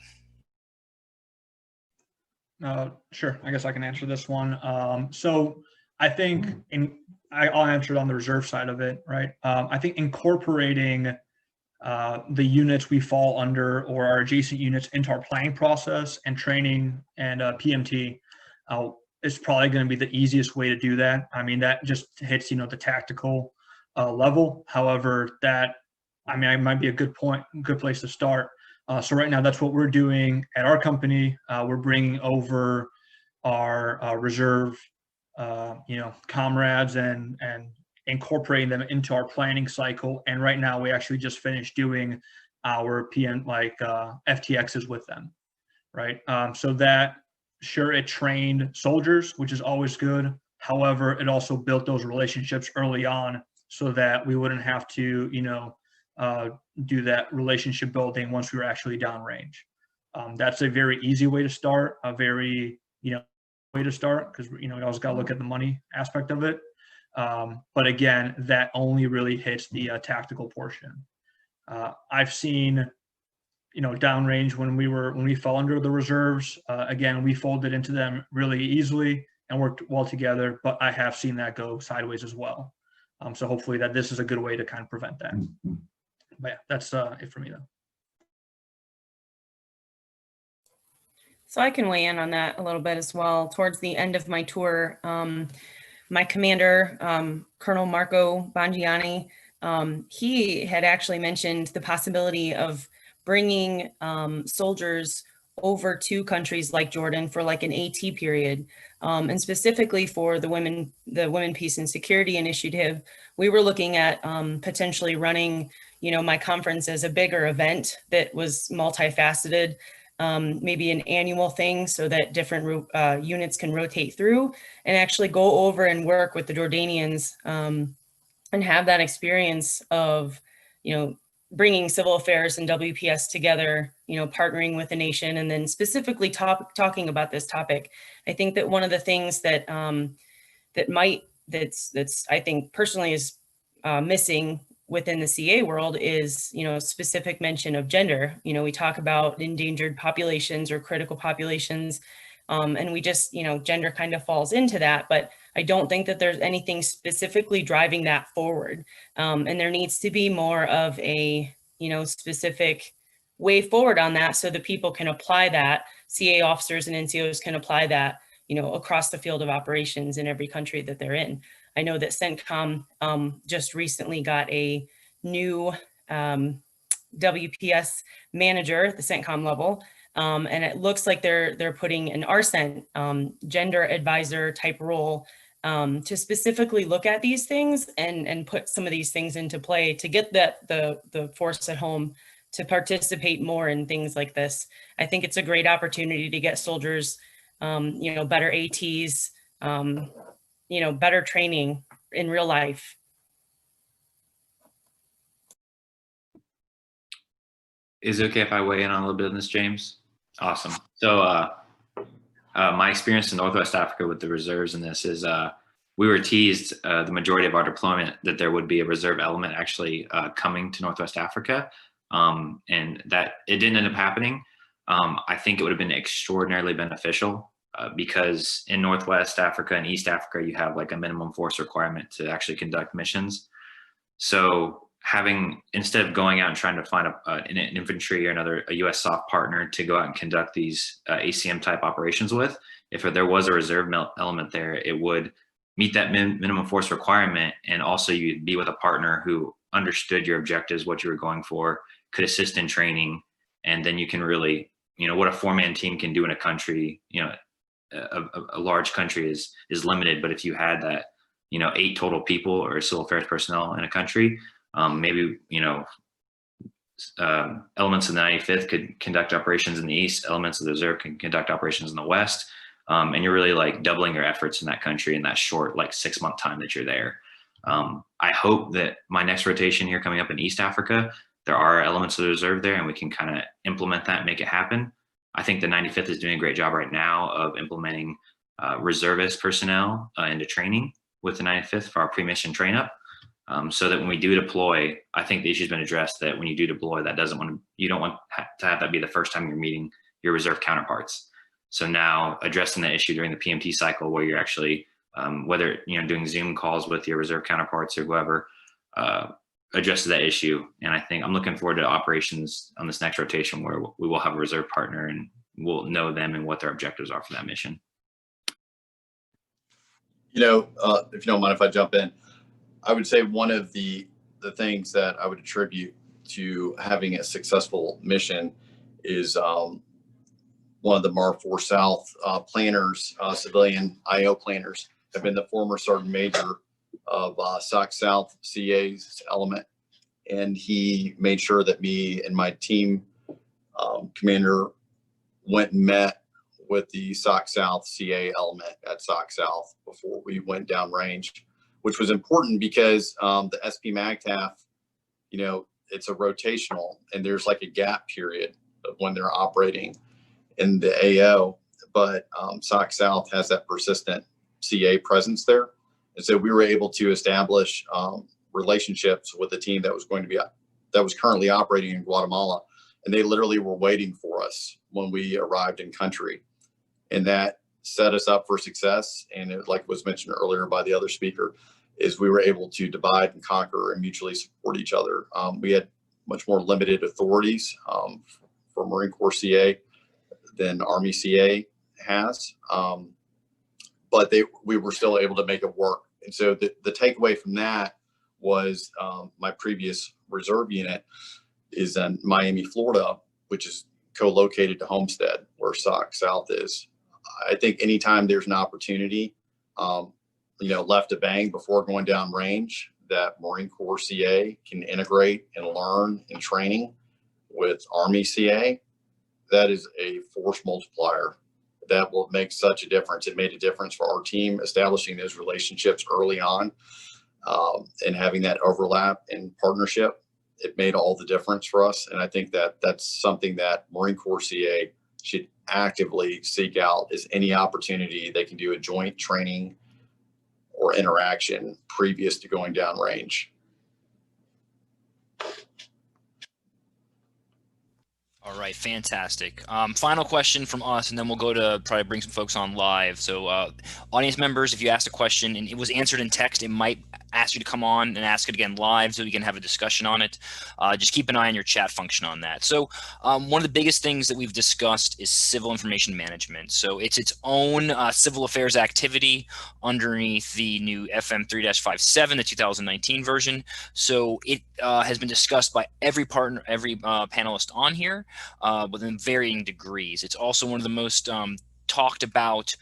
Sure. I guess I can answer this one. So I think I'll answer it on the reserve side of it, right? I think incorporating the units we fall under or our adjacent units into our planning process and training and PMT is probably going to be the easiest way to do that. I mean, that just hits, you know, the tactical level. However, that, I mean, it might be a good place to start. So right now, that's what we're doing at our company. We're bringing over our reserve, you know, comrades and incorporating them into our planning cycle. And right now we actually just finished doing our FTXs with them, right? So that, sure, it trained soldiers, which is always good. However, it also built those relationships early on so that we wouldn't have to, do that relationship building once we were actually downrange. That's a very easy way to start, a very, way to start, because, you always got to look at the money aspect of it. But again, that only really hits the tactical portion. I've seen, downrange when we fell under the reserves, again, we folded into them really easily and worked well together, but I have seen that go sideways as well. So hopefully that this is a good way to kind of prevent that. But yeah, that's it for me though. So I can weigh in on that a little bit as well. Towards the end of my tour, my commander, Colonel Marco Bangiani, he had actually mentioned the possibility of bringing soldiers over to countries like Jordan for like an AT period. And specifically for the Women Peace and Security Initiative, we were looking at potentially running, my conference as a bigger event that was multifaceted, maybe an annual thing so that different units can rotate through and actually go over and work with the Jordanians and have that experience of, bringing civil affairs and WPS together, partnering with the nation, and then specifically talking about this topic. I think that one of the things that that's I think personally is missing within the CA world is, specific mention of gender. We talk about endangered populations or critical populations, and we just, gender kind of falls into that, but I don't think that there's anything specifically driving that forward. And there needs to be more of a, specific way forward on that so that people can apply that, CA officers and NCOs can apply that, across the field of operations in every country that they're in. I know that CENTCOM just recently got a new WPS manager at the CENTCOM level. And it looks like they're putting an RCENT gender advisor type role to specifically look at these things and put some of these things into play to get the force at home to participate more in things like this. I think it's a great opportunity to get soldiers, better ATs, better training in real life. Is it okay if I weigh in on a little bit of this, James? Awesome. So my experience in Northwest Africa with the reserves in this is we were teased the majority of our deployment that there would be a reserve element actually coming to Northwest Africa, and that it didn't end up happening. I think it would have been extraordinarily beneficial because in Northwest Africa and East Africa, you have like a minimum force requirement to actually conduct missions. So instead of going out and trying to find an infantry or a US soft partner to go out and conduct these ACM type operations with, if there was a reserve element there, it would meet that minimum force requirement. And also you'd be with a partner who understood your objectives, what you were going for, could assist in training. And then you can really, what a 4-man team can do in a country, a large country is limited. But if you had that, 8 total people or civil affairs personnel in a country, maybe, elements of the 95th could conduct operations in the East, elements of the reserve can conduct operations in the West. And you're really like doubling your efforts in that country in that short, like 6-month time that you're there. I hope that my next rotation here coming up in East Africa, there are elements of the reserve there and we can kind of implement that and make it happen. I think the 95th is doing a great job right now of implementing reservist personnel into training with the 95th for our pre-mission train up. So that when we do deploy, I think the issue's been addressed that when you do deploy, you don't want to have that be the first time you're meeting your reserve counterparts. So now addressing that issue during the PMT cycle where you're actually, whether, doing Zoom calls with your reserve counterparts or whoever, addresses that issue. And I think I'm looking forward to operations on this next rotation where we will have a reserve partner and we'll know them and what their objectives are for that mission. If you don't mind if I jump in, I would say one of the things that I would attribute to having a successful mission is one of the MAR 4 South planners, civilian IO planners, have been the former Sergeant Major of SOC South CA's element. And he made sure that me and my team commander went and met with the SOC South CA element at SOC South before we went downrange, which was important because the SP MAGTF, you know, it's a rotational and there's like a gap period of when they're operating in the AO, but SOC South has that persistent CA presence there. And so we were able to establish relationships with the team that was currently operating in Guatemala. And they literally were waiting for us when we arrived in country. And that set us up for success. And it, like was mentioned earlier by the other speaker, is we were able to divide and conquer and mutually support each other. We had much more limited authorities for Marine Corps CA than Army CA has. But we were still able to make it work. And so the takeaway from that was my previous reserve unit is in Miami, Florida, which is co-located to Homestead, where SOC South is. I think anytime there's an opportunity, you know, left to bang before going down range, that Marine Corps CA can integrate and learn in training with Army CA, that is a force multiplier that will make such a difference. It made a difference for our team establishing those relationships early on, and having that overlap and partnership. It made all the difference for us. And I think that that's something that Marine Corps CA should actively seek out, is any opportunity they can do a joint training or interaction previous to going down range. All right, fantastic. Final question from us, and then we'll go to probably bring some folks on live. So audience members, if you asked a question and it was answered in text, it might ask you to come on and ask it again live so we can have a discussion on it. Just keep an eye on your chat function on that. So one of the biggest things that we've discussed is civil information management. So it's its own civil affairs activity underneath the new FM 3-57, the 2019 version. So it has been discussed by every partner, every panelist on here, within varying degrees. It's also one of the most talked about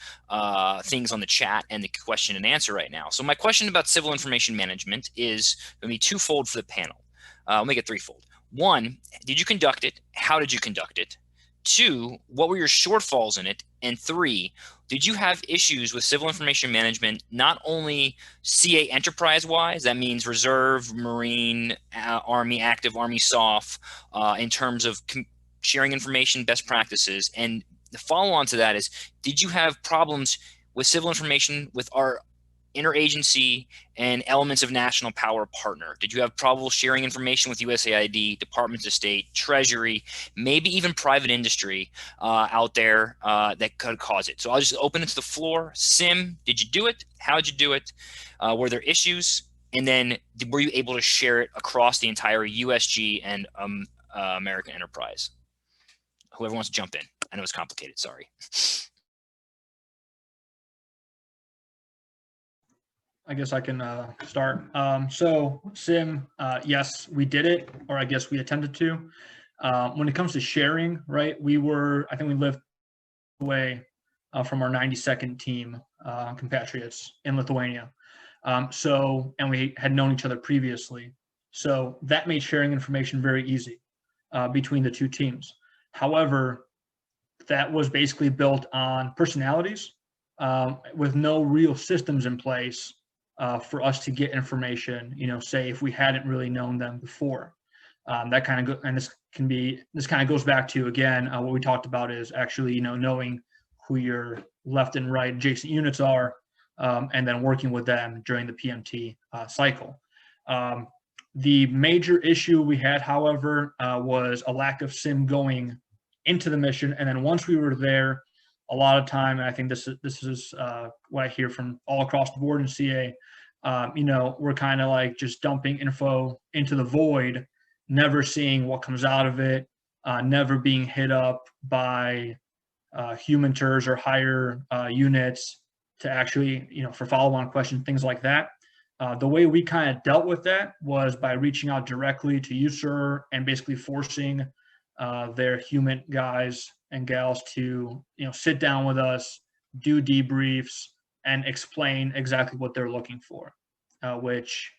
things on the chat and the question and answer right now. So my question about civil information management is going to be twofold for the panel. I'll make it threefold. One, did you conduct it? How did you conduct it? Two, what were your shortfalls in it? And three, did you have issues with civil information management, not only CA enterprise-wise, that means Reserve, Marine, Army Active, Army SOF, in terms of sharing information, best practices? And the follow-on to that is, did you have problems with civil information with our interagency and elements of national power partner? Did you have trouble sharing information with USAID, Departments of State, Treasury, maybe even private industry out there that could cause it? So I'll just open it to the floor. Sim, did you do it? How did you do it? Were there issues? And then were you able to share it across the entire USG and American enterprise? Whoever wants to jump in. I know it's complicated, sorry. I guess I can start. So Sim, yes, we did it, or I guess we attempted to. When it comes to sharing, right, I think we lived away from our 92nd team compatriots in Lithuania. And we had known each other previously. So that made sharing information very easy between the two teams. However, that was basically built on personalities with no real systems in place for us to get information, you know, say if we hadn't really known them before. That kind of this kind of goes back to, again, what we talked about is actually, you know, knowing who your left and right adjacent units are, and then working with them during the PMT cycle. The major issue we had, however, was a lack of sim going into the mission. And then once we were there, a lot of time, and I think this is what I hear from all across the board in CA, you know, we're kind of like just dumping info into the void, never seeing what comes out of it, never being hit up by human TERS or higher units to actually, you know, for follow-on questions, things like that. The way we kind of dealt with that was by reaching out directly to USER and basically forcing their human guys and gals to, you know, sit down with us, do debriefs, and explain exactly what they're looking for. which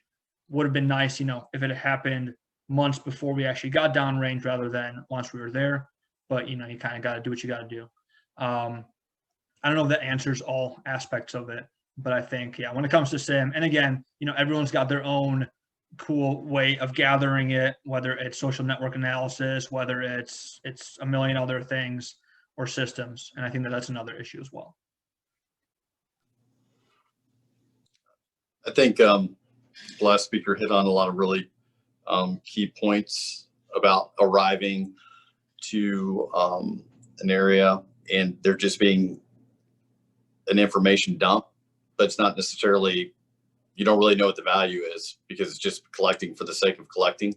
would have been nice, if it had happened months before we actually got downrange rather than once we were there. But, you kind of got to do what you got to do. I don't know if that answers all aspects of it, but I think, yeah, when it comes to SIM, and again, everyone's got their own cool way of gathering it, whether it's social network analysis, whether it's a million other things or systems. And I think that's another issue as well. I think the last speaker hit on a lot of really key points about arriving to an area and there just being an information dump, but it's not necessarily, you don't really know what the value is because it's just collecting for the sake of collecting.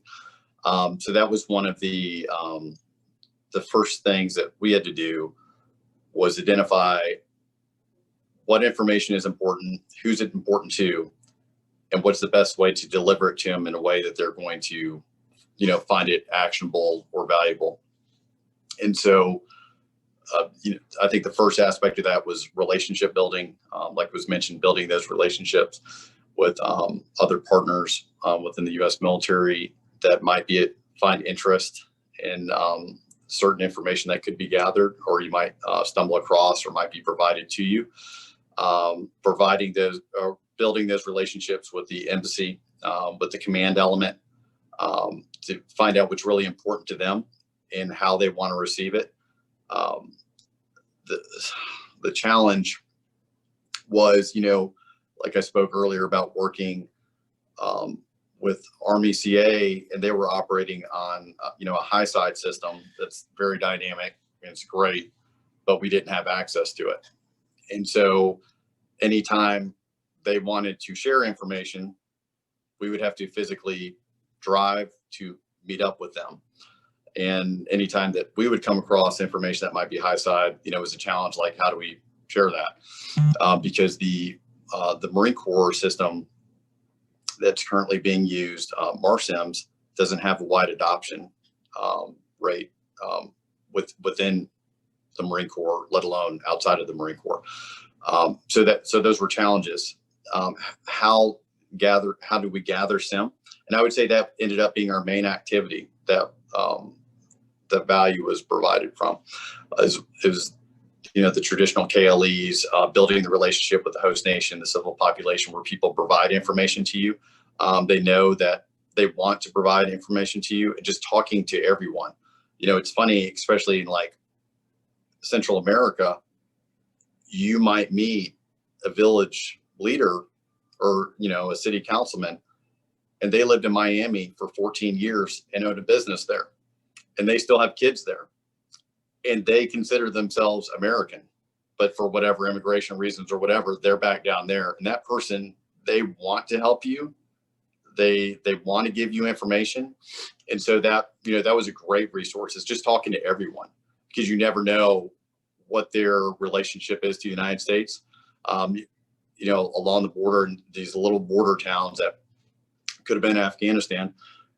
So that was one of the first things that we had to do was identify what information is important, who's it important to, and what's the best way to deliver it to them in a way that they're going to, find it actionable or valuable. And so, I think the first aspect of that was relationship building, like was mentioned, building those relationships with other partners within the U.S. military that might find interest in certain information that could be gathered, or you might stumble across, or might be provided to you. Providing those, or building those relationships with the embassy, with the command element, to find out what's really important to them and how they want to receive it. The challenge was, like I spoke earlier about working with Army CA, and they were operating on, a high side system that's very dynamic and it's great, but we didn't have access to it. And so anytime they wanted to share information, we would have to physically drive to meet up with them. And anytime that we would come across information that might be high side, it was a challenge, like how do we share that? Because the Marine Corps system that's currently being used, MARSIMS, doesn't have a wide adoption rate within the Marine Corps, let alone outside of the Marine Corps. So those were challenges. How do we gather SIM? And I would say that ended up being our main activity that the value was provided from. Is the traditional KLEs, building the relationship with the host nation, the civil population, where people provide information to you. They know that they want to provide information to you, and just talking to everyone. It's funny, especially in like Central America, you might meet a village leader or, a city councilman, and they lived in Miami for 14 years and owned a business there, and they still have kids there, and they consider themselves American, but for whatever immigration reasons or whatever, they're back down there. And that person, they want to help you. They want to give you information. And so that, that was a great resource. It's just talking to everyone, because you never know what their relationship is to the United States. Along the border, and these little border towns that could have been Afghanistan,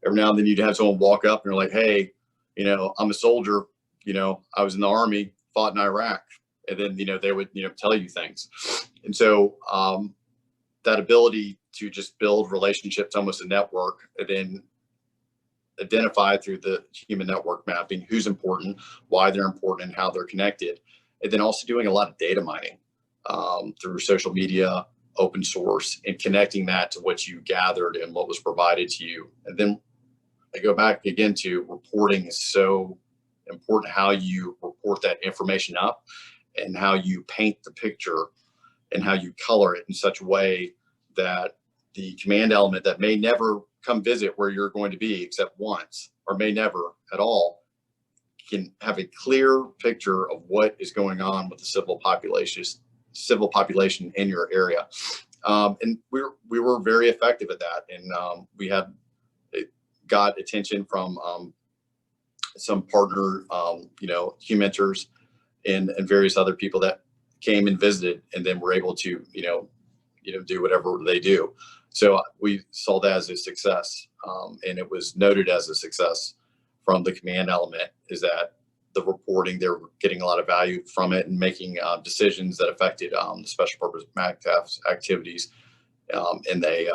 every now and then you'd have someone walk up and you're like, hey, I'm a soldier, I was in the Army, fought in Iraq. And then, they would, tell you things. And so that ability to just build relationships, almost a network, and then identify through the human network mapping who's important, why they're important, and how they're connected. And then also doing a lot of data mining through social media, open source, and connecting that to what you gathered and what was provided to you. And then I go back again to reporting is so important, how you report that information up and how you paint the picture and how you color it in such a way that the command element that may never come visit where you're going to be except once, or may never at all, can have a clear picture of what is going on with the civil population in your area. And we were very effective at that. And it got attention from some partner, Humenters and various other people that came and visited, and then were able to, do whatever they do. So we saw that as a success, and it was noted as a success from the command element, is that the reporting, they're getting a lot of value from it and making decisions that affected the special purpose MACTAF activities. And they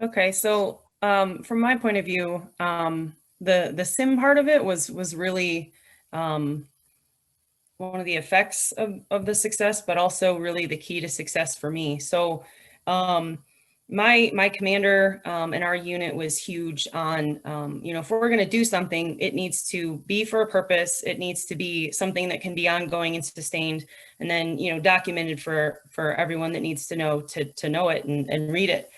Okay, so from my point of view, the sim part of it was really one of the effects of the success, but also really the key to success for me. So my commander in our unit was huge on, if we're going to do something, it needs to be for a purpose. It needs to be something that can be ongoing and sustained, and then, documented for everyone that needs to know to know it and read it.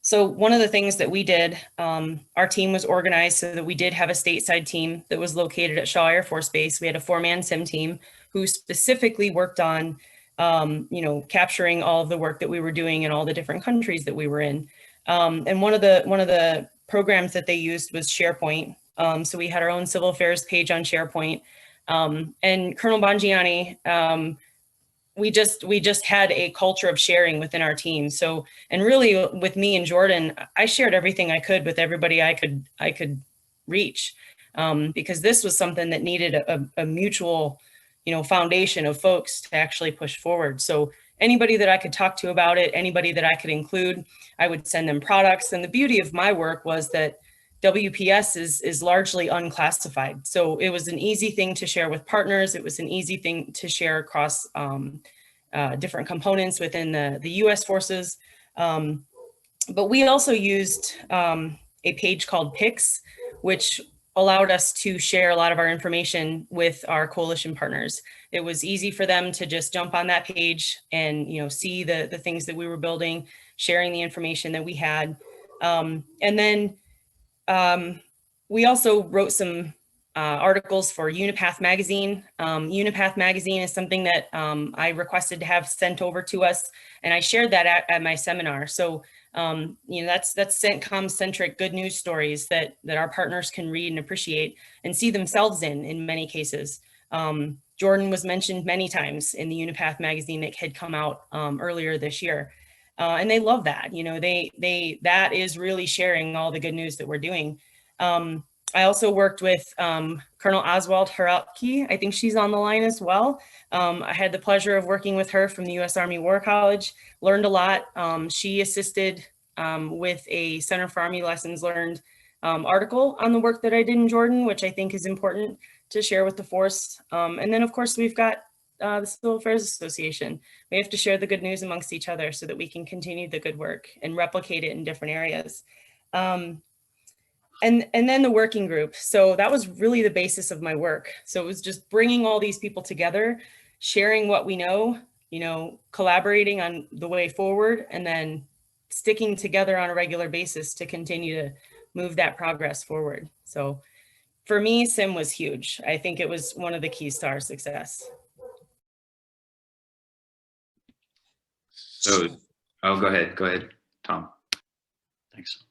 So one of the things that we did, our team was organized so that we did have a stateside team that was located at Shaw Air Force Base. We had a 4-man sim team who specifically worked on, capturing all of the work that we were doing in all the different countries that we were in. And one of the programs that they used was SharePoint. So we had our own civil affairs page on SharePoint. And Colonel Bongianni, we just had a culture of sharing within our team. So, and really with me and Jordan, I shared everything I could with everybody I could reach, because this was something that needed a mutual, foundation of folks to actually push forward. So anybody that I could talk to about it, anybody that I could include, I would send them products. And the beauty of my work was that WPS is largely unclassified. So it was an easy thing to share with partners. It was an easy thing to share across different components within the US forces. But we also used a page called PICS, which allowed us to share a lot of our information with our coalition partners. It was easy for them to just jump on that page and see the things that we were building, sharing the information that we had. And then we also wrote some articles for Unipath magazine. Unipath magazine is something that I requested to have sent over to us, and I shared that at my seminar. So that's CENTCOM centric good news stories that our partners can read and appreciate and see themselves in many cases. Jordan was mentioned many times in the Unipath magazine that had come out earlier this year. And they love that, that is really sharing all the good news that we're doing. I also worked with Colonel Oswald Haralki. I think she's on the line as well. I had the pleasure of working with her from the U.S. Army War College, learned a lot. She assisted with a Center for Army Lessons Learned article on the work that I did in Jordan, which I think is important to share with the force. And then, of course, we've got the Civil Affairs Association. We have to share the good news amongst each other so that we can continue the good work and replicate it in different areas. And then the working group. So that was really the basis of my work. So it was just bringing all these people together, sharing what we know, collaborating on the way forward, and then sticking together on a regular basis to continue to move that progress forward. So for me, SIM was huge. I think it was one of the keys to our success. So, go ahead, Tom. Thanks.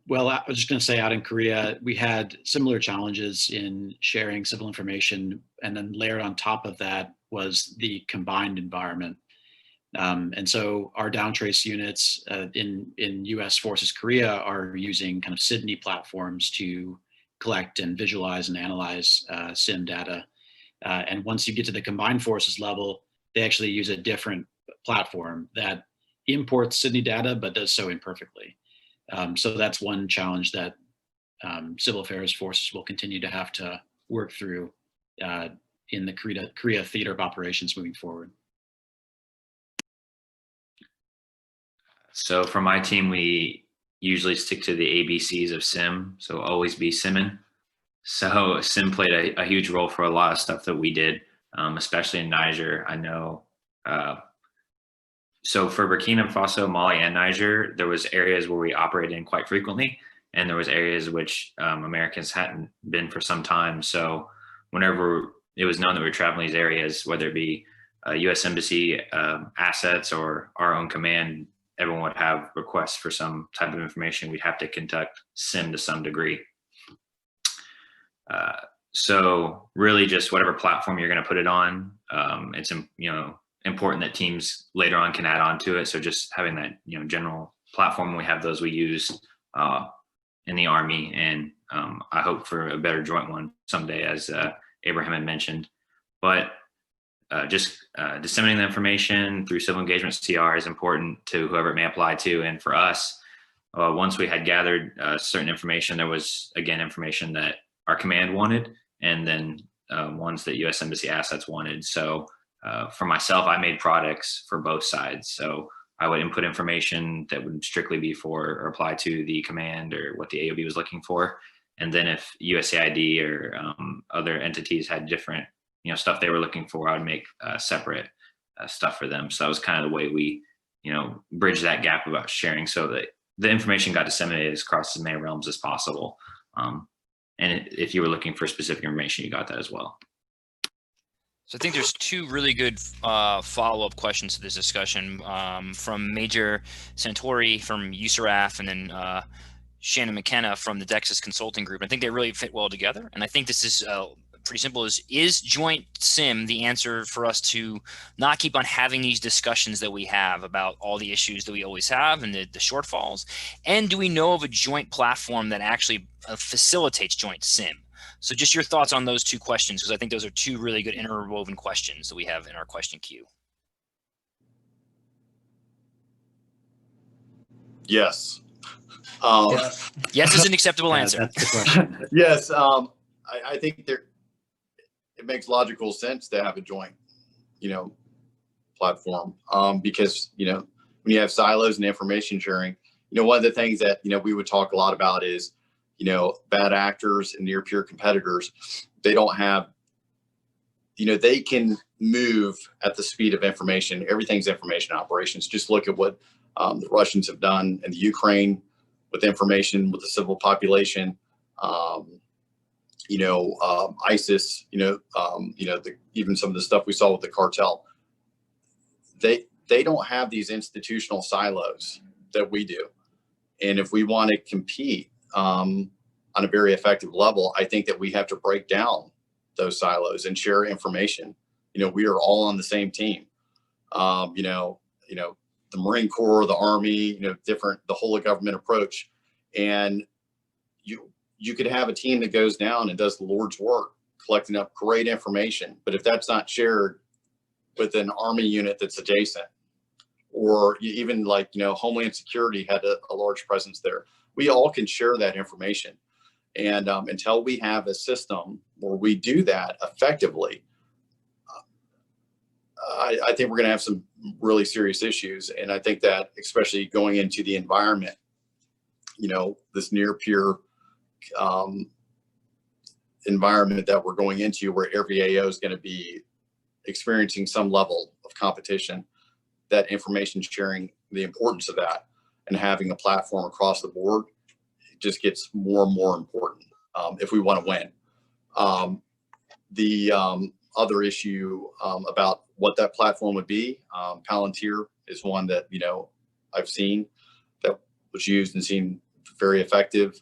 Well, I was just going to say, out in Korea, we had similar challenges in sharing civil information, and then layered on top of that was the combined environment. And so our downtrace units in U.S. Forces Korea are using kind of Sydney platforms to collect and visualize and analyze SIM data. And once you get to the combined forces level, they actually use a different platform that imports Sydney data, but does so imperfectly. So that's one challenge that civil affairs forces will continue to have to work through in the Korea theater of operations moving forward. So for my team, we usually stick to the ABCs of SIM. So always be SIMMing. So SIM played a huge role for a lot of stuff that we did, especially in Niger. I know. So for Burkina Faso, Mali, and Niger, there was areas where we operated in quite frequently, and there was areas which Americans hadn't been for some time. So whenever it was known that we were traveling these areas, whether it be U.S. Embassy assets or our own command, everyone would have requests for some type of information. We'd have to conduct SIM to some degree. So really just whatever platform you're going to put it on, it's, important that teams later on can add on to it. So just having that, general platform, we have those we use in the Army, and I hope for a better joint one someday, as Abraham had mentioned. But disseminating the information through civil engagement CR is important to whoever it may apply to. And for us, once we had gathered certain information, there was, again, information that our command wanted, and then ones that U.S. Embassy assets wanted. So for myself, I made products for both sides. So I would input information that would strictly be for or apply to the command or what the AOB was looking for. And then if USAID or other entities had different, stuff they were looking for, I would make separate stuff for them. So that was kind of the way we, bridge that gap about sharing, so that the information got disseminated across as many realms as possible. And if you were looking for specific information, you got that as well. So I think there's two really good follow-up questions to this discussion from Major Santori from USARAF, and then Shannon McKenna from the Dexis Consulting Group. I think they really fit well together. And I think this is pretty simple. Is joint SIM the answer for us to not keep on having these discussions that we have about all the issues that we always have and the shortfalls? And do we know of a joint platform that actually facilitates joint SIM? So just your thoughts on those two questions, because I think those are two really good interwoven questions that we have in our question queue. Yes. Yes. Yes is an acceptable answer. That's the question. Yes. I think it makes logical sense to have a joint, platform, because, when you have silos and information sharing, one of the things that, we would talk a lot about is, bad actors and near peer competitors. They don't have, they can move at the speed of information. Everything's information operations. Just look at what the Russians have done in the Ukraine with information, with the civil population, ISIS, even some of the stuff we saw with the cartel. They don't have these institutional silos that we do. And if we want to compete on a very effective level, I think that we have to break down those silos and share information. We are all on the same team. The Marine Corps, the Army, the whole of government approach. And you could have a team that goes down and does the Lord's work, collecting up great information. But if that's not shared with an Army unit that's adjacent, or even like, Homeland Security had a large presence there, we all can share that information. And until we have a system where we do that effectively, I think we're going to have some really serious issues. And I think that especially going into the environment, this near peer environment that we're going into, where every AO is going to be experiencing some level of competition, that information sharing, the importance of that, and having a platform across the board, it just gets more and more important if we want to win. The other issue about what that platform would be, Palantir is one that I've seen that was used and seen very effective.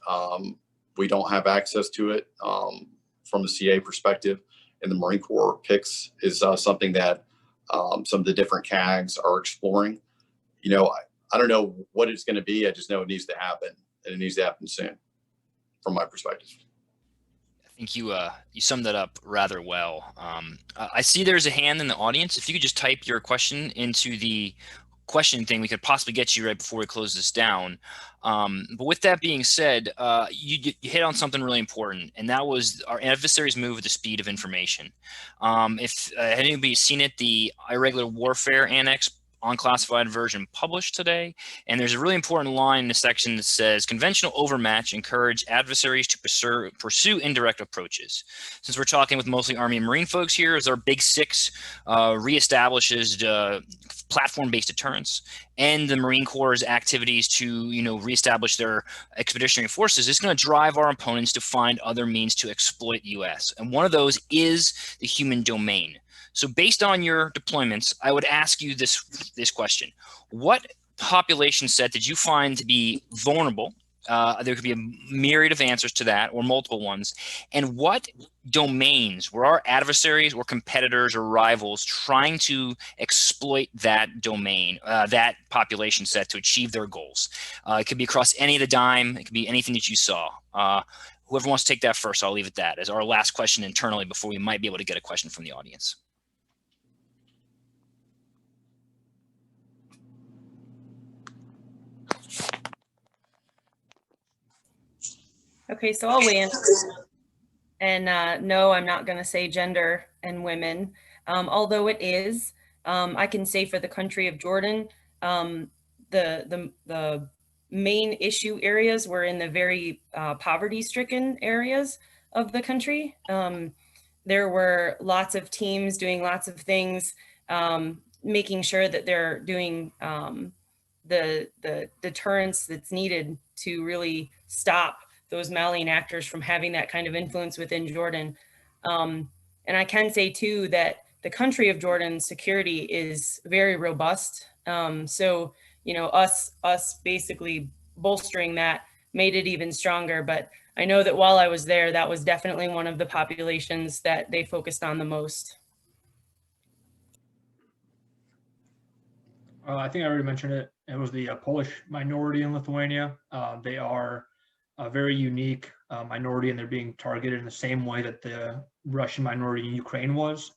We don't have access to it from the CA perspective, and the Marine Corps PICS is something that some of the different CAGs are exploring. I don't know what it's going to be. I just know it needs to happen, and it needs to happen soon, from my perspective. I think you summed that up rather well. I see there's a hand in the audience. If you could just type your question into the question thing, we could possibly get you right before we close this down. But with that being said, you hit on something really important, and that was our adversaries move at the speed of information. If anybody's seen it, the Irregular Warfare Annex unclassified version published today, and there's a really important line in the section that says conventional overmatch encourage adversaries to pursue indirect approaches. Since we're talking with mostly Army and Marine folks here, as our Big Six reestablishes platform-based deterrence, and the Marine Corps' activities to reestablish their expeditionary forces, is going to drive our opponents to find other means to exploit US, and one of those is the human domain. So based on your deployments, I would ask you this question. What population set did you find to be vulnerable? There could be a myriad of answers to that, or multiple ones. And what domains were our adversaries or competitors or rivals trying to exploit that domain, that population set, to achieve their goals? It could be across any of the dime. It could be anything that you saw. Whoever wants to take that first, I'll leave it that as our last question internally before we might be able to get a question from the audience. Okay, so I'll weigh in. And no, I'm not going to say gender and women, although it is. I can say for the country of Jordan, the main issue areas were in the very poverty-stricken areas of the country. There were lots of teams doing lots of things, making sure that they're doing the deterrence that's needed to really stop those Malian actors from having that kind of influence within Jordan. And I can say too that the country of Jordan's security is very robust. So, you know, us basically bolstering that made it even stronger. But I know that while I was there, that was definitely one of the populations that they focused on the most. I think I already mentioned it. It was the Polish minority in Lithuania. They are a very unique minority, and they're being targeted in the same way that the Russian minority in Ukraine was,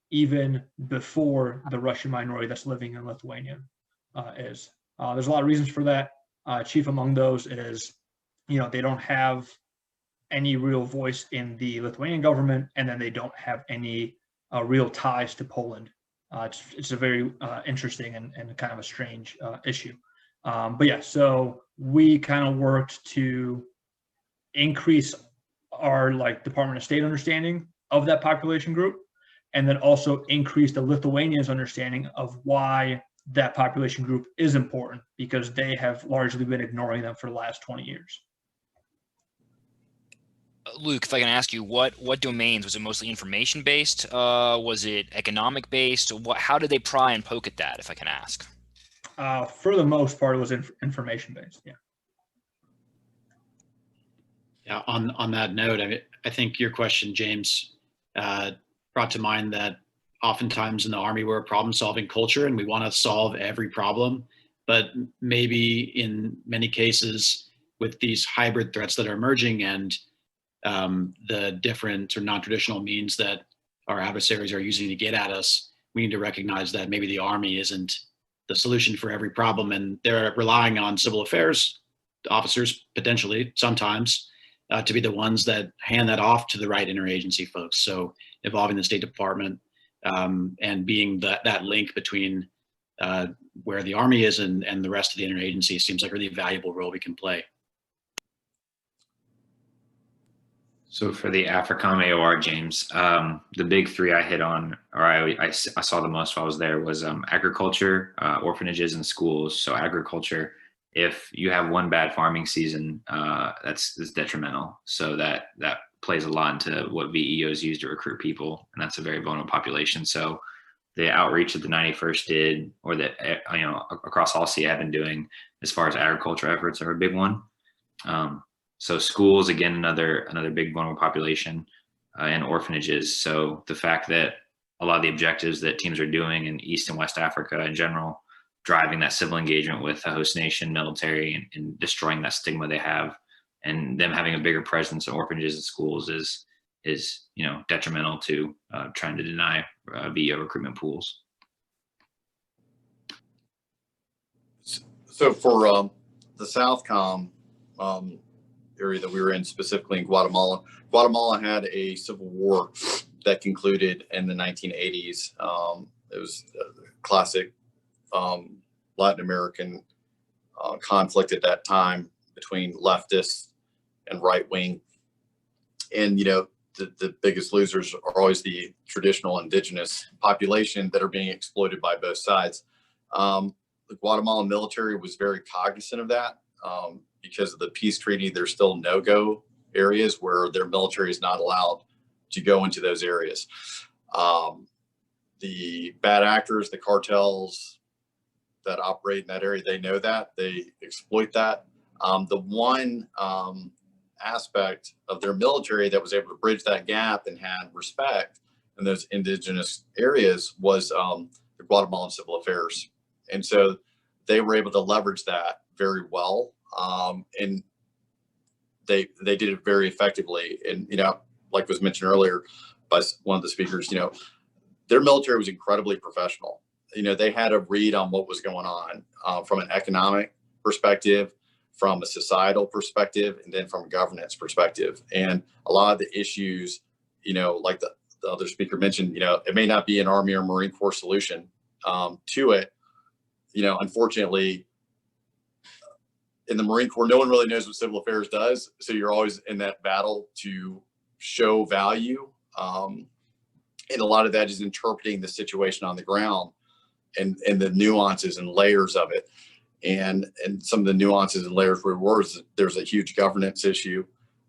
even before the Russian minority that's living in Lithuania is. There's a lot of reasons for that. Chief among those is, you know, they don't have any real voice in the Lithuanian government, and then they don't have any real ties to Poland. It's a very interesting and kind of a strange issue. But yeah, so we kind of worked to increase our Department of State understanding of that population group, and then also increase the Lithuanians' understanding of why that population group is important, because they have largely been ignoring them for the last 20 years. Luke, if I can ask you, what domains? Was it mostly information based? Was it economic based? How did they pry and poke at that, if I can ask? For the most part, it was information based. Yeah. Yeah. On that note, I think your question, James, brought to mind that oftentimes in the Army we're a problem-solving culture and we want to solve every problem, but maybe in many cases with these hybrid threats that are emerging and the different or non-traditional means that our adversaries are using to get at us, we need to recognize that maybe the Army isn't the solution for every problem, and they're relying on civil affairs officers, potentially, sometimes, to be the ones that hand that off to the right interagency folks. So involving the State Department and being that link between where the Army is and the rest of the interagency seems like a really valuable role we can play. So for the AFRICOM AOR, James, the big three I hit on, or I saw the most while I was there, was agriculture, orphanages, and schools. So agriculture, if you have one bad farming season, that's detrimental. So that plays a lot into what VEOs use to recruit people, and that's a very vulnerable population. So the outreach that the 91st did, or that across all CA have been doing as far as agriculture efforts, are a big one. So schools, again, another big vulnerable population, and orphanages. So the fact that a lot of the objectives that teams are doing in East and West Africa in general, driving that civil engagement with the host nation military and destroying that stigma they have, and them having a bigger presence in orphanages and schools is detrimental to trying to deny VEO recruitment pools. So for the Southcom area that we were in, specifically in Guatemala had a civil war that concluded in the 1980s. It was a classic Latin American conflict at that time between leftists and right wing. And, the biggest losers are always the traditional indigenous population that are being exploited by both sides. The Guatemalan military was very cognizant of that. Because of the peace treaty, there's still no-go areas where their military is not allowed to go into those areas. The bad actors, the cartels that operate in that area, they know that, they exploit that. The one aspect of their military that was able to bridge that gap and had respect in those indigenous areas was the Guatemalan Civil Affairs. And so they were able to leverage that very well. And they did it very effectively. And, like was mentioned earlier by one of the speakers, their military was incredibly professional. They had a read on what was going on from an economic perspective, from a societal perspective and then from a governance perspective. And a lot of the issues, like the other speaker mentioned, it may not be an Army or Marine Corps solution to it. Unfortunately, in the Marine Corps, no one really knows what civil affairs does. So you're always in that battle to show value. And a lot of that is interpreting the situation on the ground and the nuances and layers of it. And some of the nuances and layers were worse. There's a huge governance issue.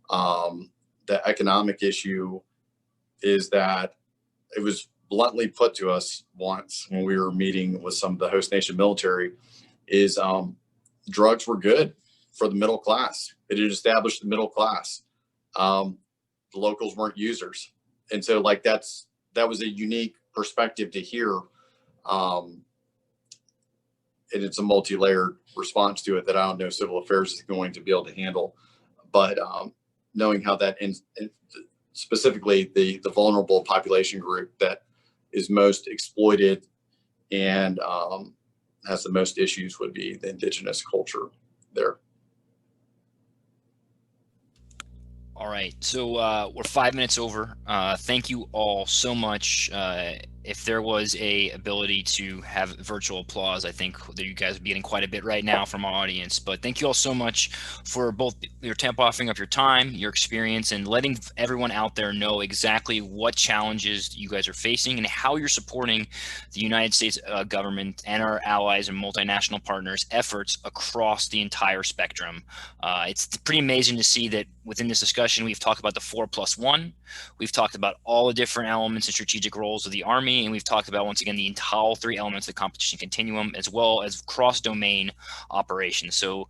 The economic issue is that it was bluntly put to us once when we were meeting with some of the host nation military is drugs were good for the middle class. It had established the middle class. The locals weren't users. And so that was a unique perspective to hear. And it's a multi-layered response to it that I don't know civil affairs is going to be able to handle. But knowing how that, specifically the vulnerable population group that is most exploited and has the most issues would be the indigenous culture there. All right, so we're 5 minutes over. Thank you all so much. If there was a ability to have virtual applause, I think that you guys are getting quite a bit right now from our audience. But thank you all so much for both your offering up your time, your experience, and letting everyone out there know exactly what challenges you guys are facing and how you're supporting the United States government and our allies and multinational partners' efforts across the entire spectrum. It's pretty amazing to see that within this discussion, we've talked about the 4+1. We've talked about all the different elements and strategic roles of the Army. And we've talked about, once again, the entire 3 elements of the competition continuum, as well as cross-domain operations. So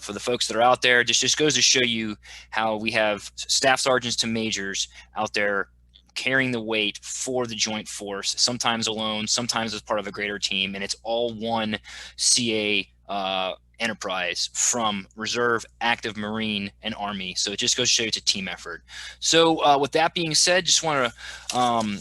for the folks that are out there, just goes to show you how we have staff sergeants to majors out there carrying the weight for the joint force, sometimes alone, sometimes as part of a greater team. And it's all one CA enterprise from Reserve, Active Marine, and Army. So it just goes to show you it's a team effort. So with that being said, just want to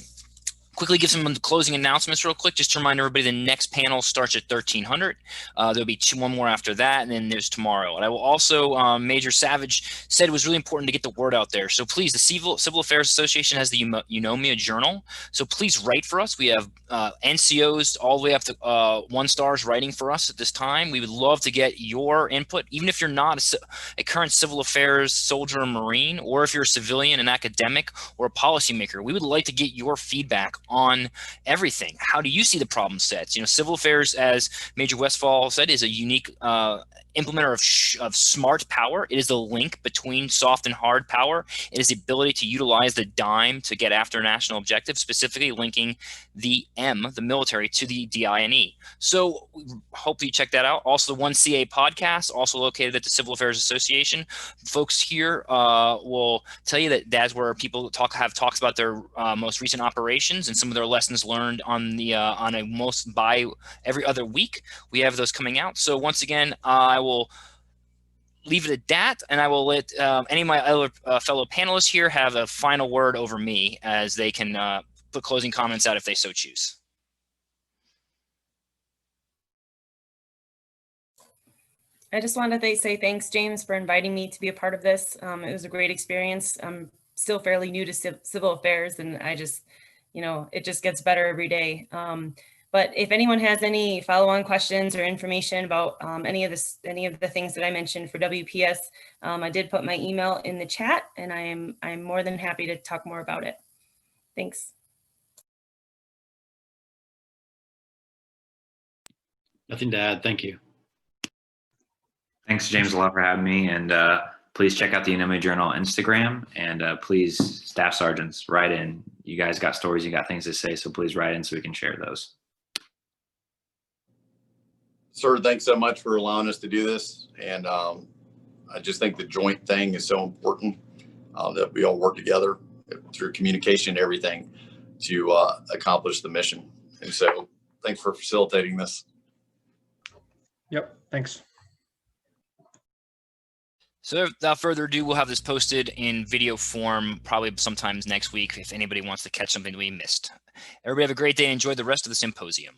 quickly give some closing announcements real quick, just to remind everybody the next panel starts at 1300. There'll be one more after that, and then there's tomorrow. And I will also, Major Savage said it was really important to get the word out there. So please, the Civil Affairs Association has the Eunomia Journal. So please write for us. We have NCOs all the way up to 1-stars writing for us at this time. We would love to get your input, even if you're not a current civil affairs soldier or Marine, or if you're a civilian, an academic, or a policymaker. We would like to get your feedback on everything. How do you see the problem sets? Civil affairs, as Major Westphal said, is a unique implementer of smart power. It is the link between soft and hard power. It is the ability to utilize the dime to get after national objectives, specifically linking the military, to the DINE. So hopefully you check that out. Also, the 1CA podcast, also located at the Civil Affairs Association. Folks here will tell you that that's where people have talks about their most recent operations and some of their lessons learned on the by every other week. We have those coming out. So once again, I will leave it at that, and I will let any of my other fellow panelists here have a final word over me, as they can put closing comments out if they so choose. I just wanted to say thanks, James, for inviting me to be a part of this. It was a great experience. I'm still fairly new to civil affairs, and I just, it just gets better every day. But if anyone has any follow-on questions or information about any of the things that I mentioned for WPS, I did put my email in the chat, and I'm more than happy to talk more about it. Thanks. Nothing to add. Thank you. Thanks, James, a lot for having me. And please check out the Eunomia Journal Instagram. And please, staff sergeants, write in. You guys got stories, you got things to say, so please write in so we can share those. Sir, thanks so much for allowing us to do this. And I just think the joint thing is so important, that we all work together through communication and everything to accomplish the mission. And so thanks for facilitating this. Yep, thanks. So without further ado, we'll have this posted in video form probably sometimes next week if anybody wants to catch something we missed. Everybody have a great day and enjoy the rest of the symposium.